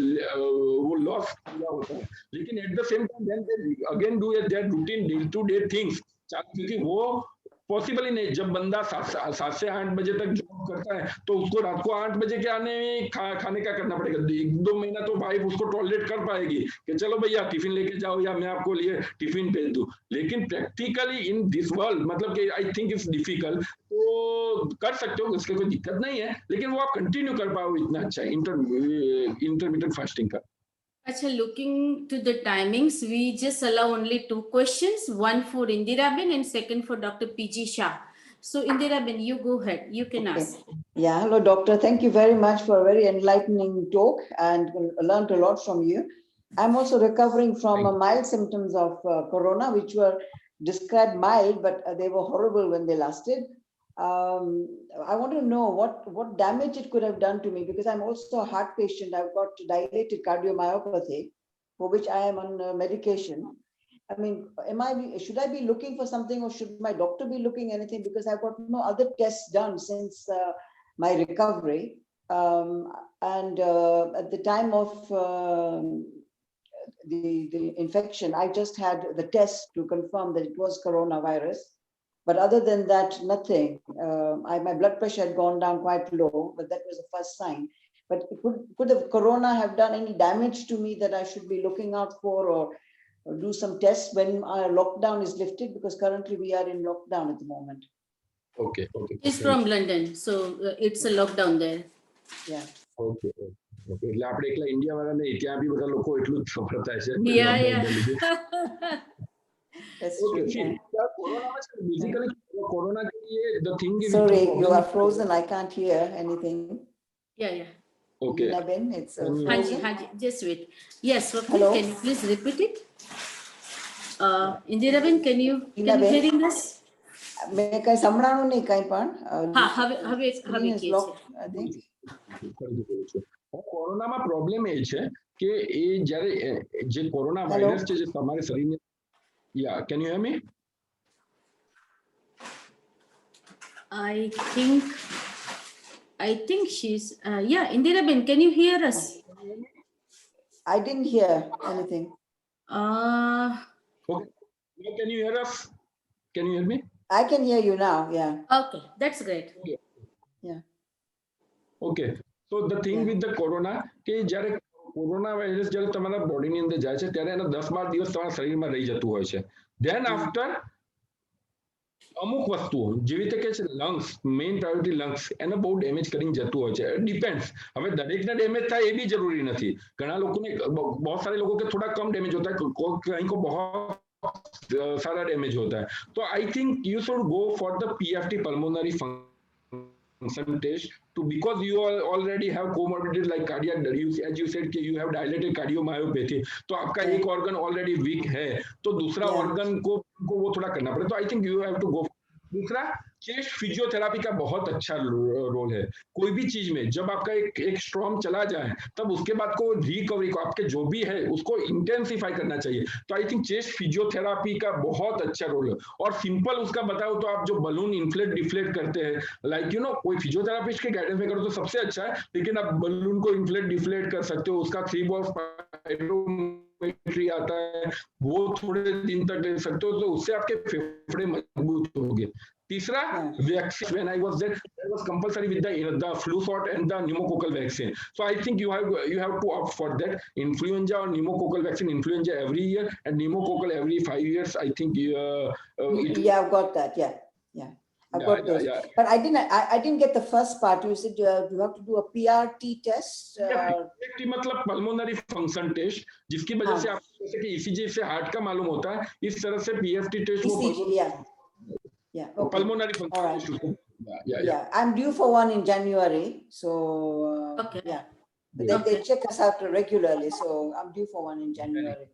वो लॉस किया होता है, लेकिन at the same time then they again do their routine day to day things, क्योंकि वो पॉसिबल ही नहीं, जब बंदा 7 से 8 बजे तक जॉब करता है तो उसको रात को 8 बजे के आने में खाने का करना पड़ेगा, 1-2 महीना तो वाइफ उसको टॉलरेट कर पाएगी कि चलो भैया टिफिन लेके जाओ या मैं आपको लिए टिफिन भेज दूं, लेकिन प्रैक्टिकली इन दिस वर्ल्ड मतलब कि आई थिंक इट्स डिफिकल्ट, तो कर सकते हो, उसके कोई दिक्कत नहीं है, लेकिन वो आप कंटिन्यू कर पाओ इतना अच्छा इंटरमीडिएट फास्टिंग का। Acha, looking to the timings, we just allow only 2 questions, one for Indiraben and second for Dr. PG Shah. So Indiraben, you go ahead, you can ask. Yeah, hello, doctor. Thank you very much for a very enlightening talk and learned a lot from you. I'm also recovering from mild symptoms of corona, which were described mild, but they were horrible when they lasted. I want to know what damage it could have done to me, because I'm also a heart patient. I've got dilated cardiomyopathy, for which I am on medication. I mean, should I be looking for something, or should my doctor be looking anything? Because I've got no other tests done since my recovery. At the time of the infection, I just had the test to confirm that it was coronavirus. But other than that, nothing. My blood pressure had gone down quite low, but that was the first sign. But could the corona have done any damage to me that I should be looking out for, or do some tests when our lockdown is lifted? Because currently we are in lockdown at the moment. Okay. He's from London, so it's a lockdown there. Yeah. Okay. એટલે આપણે એકલા India વાળા નહીં, ત્યાં બી બધા લોકો એટલું જ ખબરતા છે. Yeah. Okay, see, basically corona के लिए the thing is, sorry, you are frozen. I can't hear anything. Yeah. Okay. Nabin, it's Haji, just wait. Yes, Swapnil, Hello? can you please repeat it? Indiraben, can you hearing us? મેં કઈ સંભળાણું નહીં કઈ પણ. હા, હવે Screen is locked, I think. કોરોનામાં problem એ છે કે એ જ્યારે જે કોરોના વાયરસ છે જે તમારા શરીરને, yeah, can you hear me? I think she's yeah, Indiraben, can you hear us? I didn't hear anything. Okay. Now can you hear us? Can you hear me? I can hear you now, yeah. Okay, that's great. Yeah. Okay. So the thing with the corona કે જ્યારે corona virus જ્યારે તમારા બોડીની અંદર જાય છે ત્યારે એના 10-12 દિવસ તમારા શરીરમાં રહી જતું હોય છે. Then after અમુક વસ્તુઓ જેવી રીતે કે છે લંગ્સ, મેઇન પ્રાયોરિટી લંગ્સ, એને બહુ ડેમેજ કરીને જતું હોય છે. ડિપેન્ड्स. હવે દરેકને ડેમેજ થાય એ બી જરૂરી નથી. ઘણા લોકોને बहुत सारे लोगों के थोड़ा कम डैमेज होता है, कहीं को बहुत सारा डैमेज होता है. तो I think you should go for the PFT pulmonary function test to, because you already have comorbidity like cardiac, as you said कि you have dilated cardiomyopathy, तो आपका एक organ already weak है, तो दूसरा organ को वो थोड़ा करना पड़े. तो I think you have to go. दूसरा, चेस्ट फिजियोथेरापी का बहुत अच्छा रोल है कोई भी चीज में. जब आपका एक स्ट्रॉम चला जाए तब उसके बाद को रिकवरी को आपके जो भी है उसको इंटेंसिफाई करना चाहिए. तो आई थिंक चेस्ट फिजियोथेरापी का बहुत अच्छा रोल है. और सिंपल उसका बताओ तो आप जो बलून इन्फ्लेट डिफ्लेट करते हैं, लाइक यू नो, कोई फिजियोथेरापिस्ट के गाइडेंस में करो तो सबसे अच्छा है, लेकिन आप बलून को इन्फ्लेट डिफ्लेट कर सकते हो. उसका 3 बॉक्स पायरोमेट्री आता है, वो थोड़े दिन तक ले सकते हो, तो उससे आपके फेफड़े मजबूत होंगे. तीसरा, vaccine. When I was there, it was compulsory with the flu shot and the pneumococcal vaccine. So I think you have to opt for that. Influenza or pneumococcal vaccine. Influenza every year and pneumococcal every 5 years. I think I've got that. I've got those. But I didn't get the first part. You said you have to do a PRT test. PRT मतलब pulmonary function test, जिसकी वजह से आप जैसे कि ECG से heart का मालूम होता है, इस तरह से PFT test Okay. Pulmonary function. All right. I'm due for one in January, so Okay. They check us out regularly, so I'm due for one in January.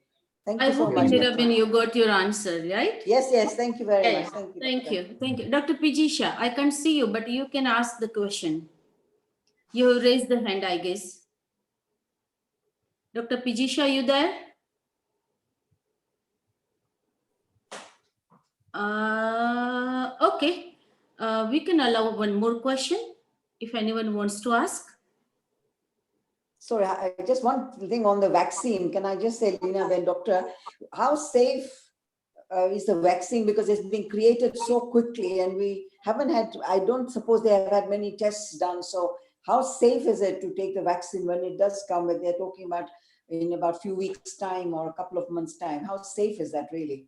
Thank I you so hope much. Indira, you got your answer, right? Yes, thank you very much. Thank you. Dr. Pijisha, I can't see you, but you can ask the question. You raised the hand, I guess. Dr. Pijisha, are you there? Okay. We can allow one more question if anyone wants to ask. Sorry, I just one thing on the vaccine. Can I just say, Lina, then, Doctor, how safe is the vaccine? Because it's been created so quickly and we haven't had, I don't suppose they have had many tests done. So how safe is it to take the vaccine when it does come, when they're talking about in about a few weeks' time or a couple of months' time? How safe is that really?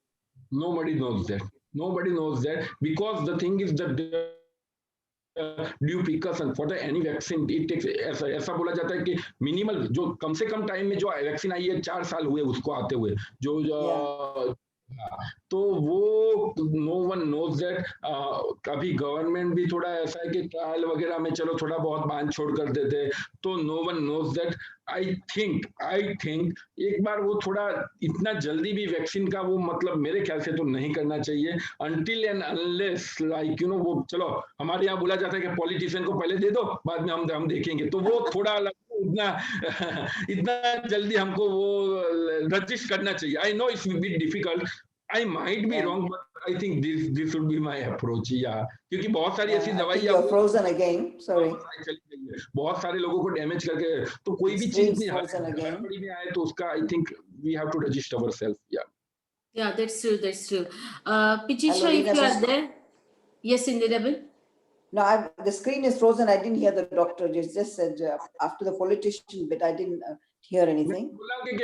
Nobody knows that. Nobody knows that, because the thing is that due precaution for the any vaccine, it takes, ऐसा बोला जाता है कि minimal जो कम से कम time में जो vaccine आई है 4 साल हुए उसको आते हुए, जो तो वो नो वन नोज दैट. अभी गवर्नमेंट भी थोड़ा ऐसा है कि ट्रायल वगैरह में चलो थोड़ा बहुत बांध छोड़ कर देते, तो no one knows that. I think एक बार वो थोड़ा इतना जल्दी भी वैक्सीन का वो मतलब मेरे ख्याल से तो नहीं करना चाहिए, until and unless like you no, वो चलो हमारे यहाँ बोला जाता है कि पॉलिटिशियन को पहले दे दो, बाद में हम देखेंगे, तो वो थोड़ा इतना जल्दी हमको वो रजिस्ट करना चाहिए. I know it's will be difficult, I might be wrong, but I think this would be my approach. क्योंकि बहुत सारी ऐसी दवाइयाँ frozen again. Sorry. बहुत सारे लोगों को डैमेज करके, तो कोई भी चीज नहीं हड़बड़ी में आए तो उसका I think we have to register ourselves. Yeah, that's true. Pijisha, if you are there. Yes, Indira. No, the screen is frozen. I didn't hear the doctor. Just said after the politician bit, I didn't hear anything.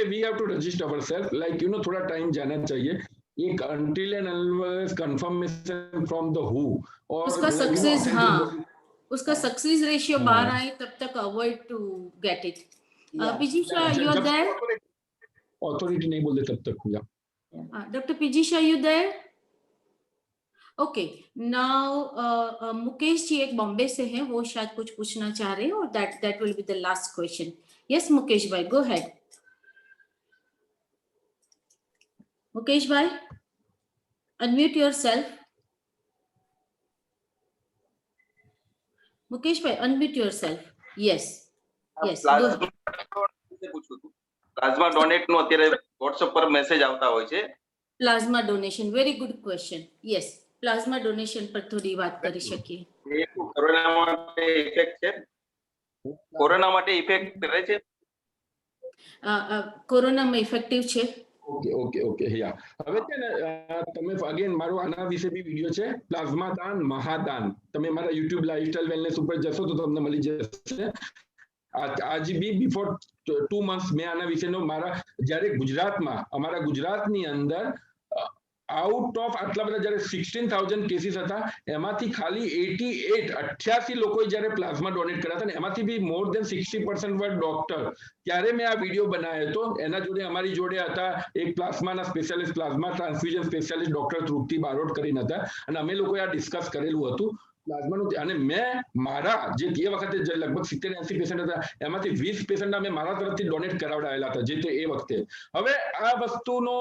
We have to register ourselves. Like you know, थोड़ा time जाना चाहिए. एक until and unless confirmation from the WHO और उसका success, उसका success ratio बाहर आए तब तक avoid to get it. Pijisha, you are there? Authority नहीं बोलते तब तक. Dr. Pijisha, you there? Okay, now Mukesh ji एक बॉम्बे से हैं, वो शायद कुछ पूछना चाह रहे हैं, और that will be the last question. Yes, Mukesh भाई, go ahead. मुकेश भाई, unmute yourself. मुकेश भाई, unmute yourself. Yes, go ahead. Plasma donate નો અત્યારે WhatsApp પર મેસેજ આવતા હોય છે. Plasma donation, very good question. Yes, plasma donation પર થોડી વાત કરી શકીએ. એ કોરોના માટે ઇફેક્ટ છે? કોરોના માટે ઇફેક્ટ કરે છે? કોરોનામાં ઇફેક્ટિવ છે. ઓકે હવે છે ને તમે અગેન મારો આના વિશે બી વિડિયો છે, પ્લાઝમા દાન મહાદાન. તમે મારા YouTube લાઇફસ્ટાઇલ વેલનેસ ઉપર જશો તો તમને મળી જશે. आज भी बिफोर 2 months में आना विषयનો મારા જ્યારે ગુજરાતમાં અમારા ગુજરાતની અંદર આઉટ ઓફ આટલા બધા જ્યારે 16,000 કેસીસ હતા એમાંથી ખાલી 88 લોકોએ જ્યારે પ્લાઝમા ડોનેટ કર્યા હતા ને એમાંથી બી મોર દેન 60% વર ડોક્ટર. ત્યારે મેં આ વિડીયો બનાવ્યો હતો. એના જોડે અમારી જોડે હતા એક પ્લાઝમાના specialist, plasma transfusion specialist doctor Trupti Barot કરીને હતા અને અમે લોકોએ આ ડિસ્કસ કરેલું હતું પ્લાઝમાનું. અને મેં મારા જે એ વખતે લગભગ 70-80 પેશન્ટ હતા એમાંથી 20 પેશન્ટના મેં મારા તરફથી ડોનેટ કરાવડાવેલા હતા જે તે એ વખતે. હવે આ વસ્તુનો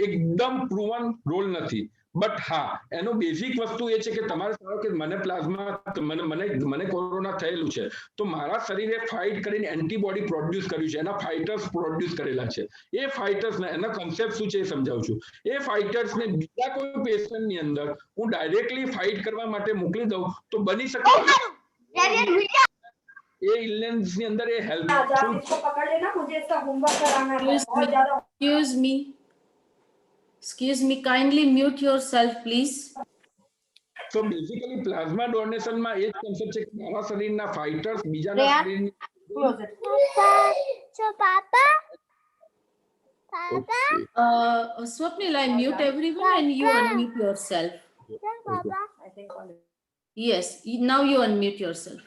એકદમ પ્રૂવન રોલ નથી, બટ હા એનો બેઝિક વસ્તુ એ છે કે તમારે ધારો કે મને પ્લાઝમા મને કોરોના થયેલું છે તો મારા શરીરે ફાઇટ કરીને એન્ટીબોડી પ્રોડ્યુસ કર્યું છે, એના ફાઇટર્સ પ્રોડ્યુસ કરેલા છે. એ ફાઇટર્સને એના કન્સેપ્ટ શું છે એ સમજાવું છું. એ ફાઇટર્સને બીજા કોઈ પેશન્ટની અંદર હું ડાયરેક્ટલી ફાઇટ કરવા માટે મોકલી દઉં તો બની શકે એ ઇલનેસની અંદર એ helpful. Excuse me, kindly mute yourself, please. So basically plasma donation માં એ જ concept છે કે મારા શરીરના ફાઇટર્સ બીજાના શરીરની Swapnil, I mute everyone and you unmute yourself. Yes, now you unmute yourself.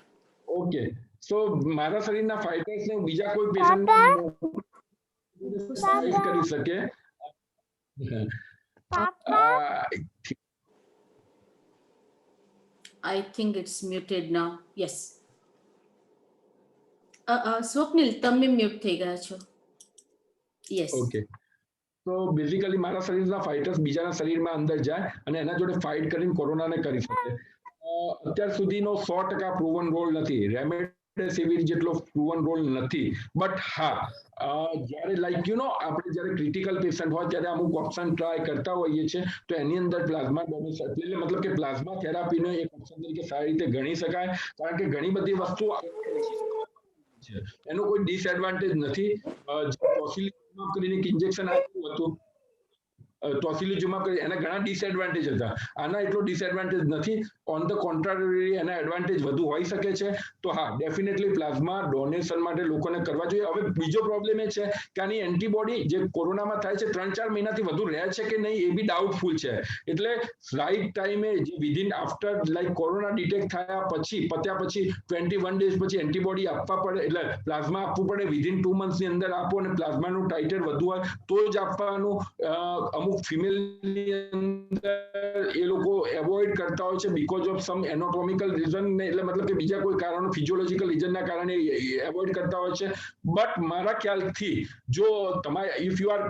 Okay. So મારા શરીરના ફાઇટર્સને બીજા કોઈ પેશન્ટને ફાઇટ કરી શકે. I think it's muted now. Yes. Swapnil, તમે mute થઈ ગયા છો. Yes. ઓકે. તો બેઝિકલી મારા શરીરના ફાઇટર્સ બીજાના શરીરમાં અંદર જાય અને એના જોડે ફાઇટ કરીને કોરોનાને કરી શકે. અત્યાર સુધીનો 100% પ્રૂવન રોલ નથી, રેમડેસિવિર જેટલો પ્રૂવન રોલ નથી. બટ હા જ્યારે લાઈક યુ નો આપણે જ્યારે ક્રિટિકલ પેશન્ટ હોય ત્યારે અમુક ઓપ્શન ટ્રાય કરતા હોઈએ છીએ તો એની અંદર પ્લાઝમા ડોનેશન એટલે મતલબ કે પ્લાઝમા થેરાપીનો એક ઓપ્શન તરીકે સારી રીતે ગણી શકાય, કારણ કે ઘણી બધી વસ્તુ છે એનો કોઈ ડિસએડવાન્ટેજ નથી. ટોસિલિઝુમાબ કરીને એક ઇન્જેક્શન આપ્યું હતું, ટોસિલિઝુમાબ એના ઘણા ડિસએડવાન્ટેજ હતા, આના એટલો ડિસએડવાન્ટેજ નથી. ઓન ધ કોન્ટ્રારી એના એડવાન્ટેજ વધુ હોઈ શકે છે. તો હા ડેફિનેટલી પ્લાઝમા ડોનેશન માટે લોકોને કરવા જોઈએ. હવે બીજો પ્રોબ્લેમ એ છે કે આની એન્ટીબોડી જે કોરોનામાં થાય છે 3-4 મહિનાથી વધુ રહે છે કે નહીં એ બી ડાઉટફુલ છે. એટલે રાઈટ ટાઈમે જે within after like corona detect થયા પછી પત્યા પછી 21 ડેઝ પછી એન્ટીબોડી આપવા પડે, એટલે પ્લાઝમા આપવું પડે. વિધિન 2 મંથ્સની અંદર આપો અને પ્લાઝમાનું ટાઇટર વધુ હોય તો જ આપવાનું. અમુક ફિમેલની અંદર એ લોકો એવોઇડ કરતા હોય છે because of sum anatomical reason, એટલે મતલબ કે બીજા કોઈ કારણો ફિઝિયોલોજીકલ રીઝનના કારણે એવોઇડ કરતા હોય છે. બટ મારા ખ્યાલથી જો તમારે ઇફ યુ આર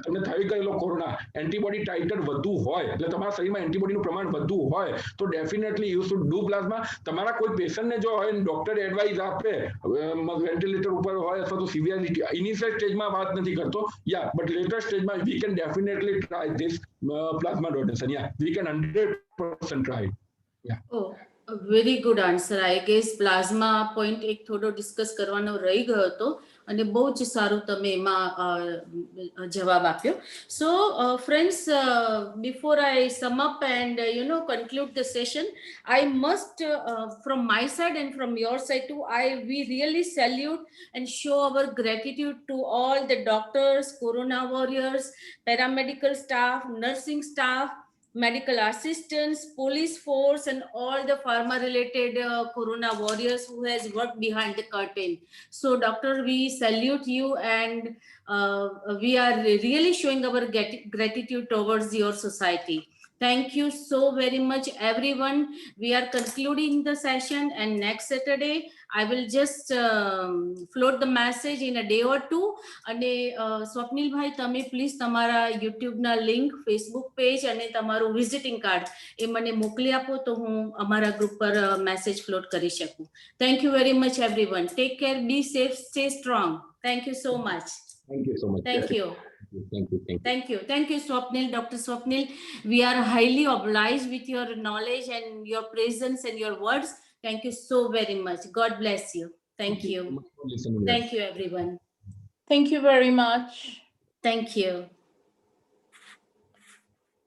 તમને થઈ ગયેલો કોરોના એન્ટીબોડી ટાઇટર વધુ હોય એટલે તમારા શરીરમાં એન્ટીબોડીનું પ્રમાણ વધુ હોય તો definitely you should do plasma. તમારા કોઈ પેશન્ટને જો હોય ડોક્ટર એડવાઇસ આપે વેન્ટિલેટર ઉપર હોય અથવા તો સિવિયરિટી ઇનિશિયલ સ્ટેજમાં વાત નથી કરતો યા બટ લેટર સ્ટેજમાં we can definitely try this plasma donation. Yeah, we can 100% try it. Yeah. Oh, a very good answer. I guess plasma point એક થોડો ડિસ્કસ કરવાનો રહી ગયો હતો અને બહુ જ સારું તમે એમાં જવાબ આપ્યો. So friends, before I sum up and conclude the session, I must from my side and from your side too, we really salute and show our gratitude to all the doctors, corona warriors, paramedical staff, nursing staff, medical assistants, police force, and all the pharma related corona warriors who has worked behind the curtain. So doctor, we salute you and we are really showing our gratitude towards your society. Thank you so very much everyone. We are concluding the session and next Saturday I will just float the message in a day or two. અને સ્વપ્નિલ ભાઈ તમે please તમારા યુટ્યુબના link, Facebook page અને તમારું visiting card એ મને મોકલી આપો તો હું અમારા ગ્રુપ પર મેસેજ ફ્લોટ કરી શકું. Thank you very much everyone. Take care, be safe, stay strong. Thank you so much. Thank you so much. Thank you. Thank you. Thank you, Swapnil, Dr. Swapnil. We are highly obliged with your knowledge and your presence and your words. Thank you so very much. God bless you. Thank you. So much for listening. Thank you, everyone. Thank you very much. Thank you.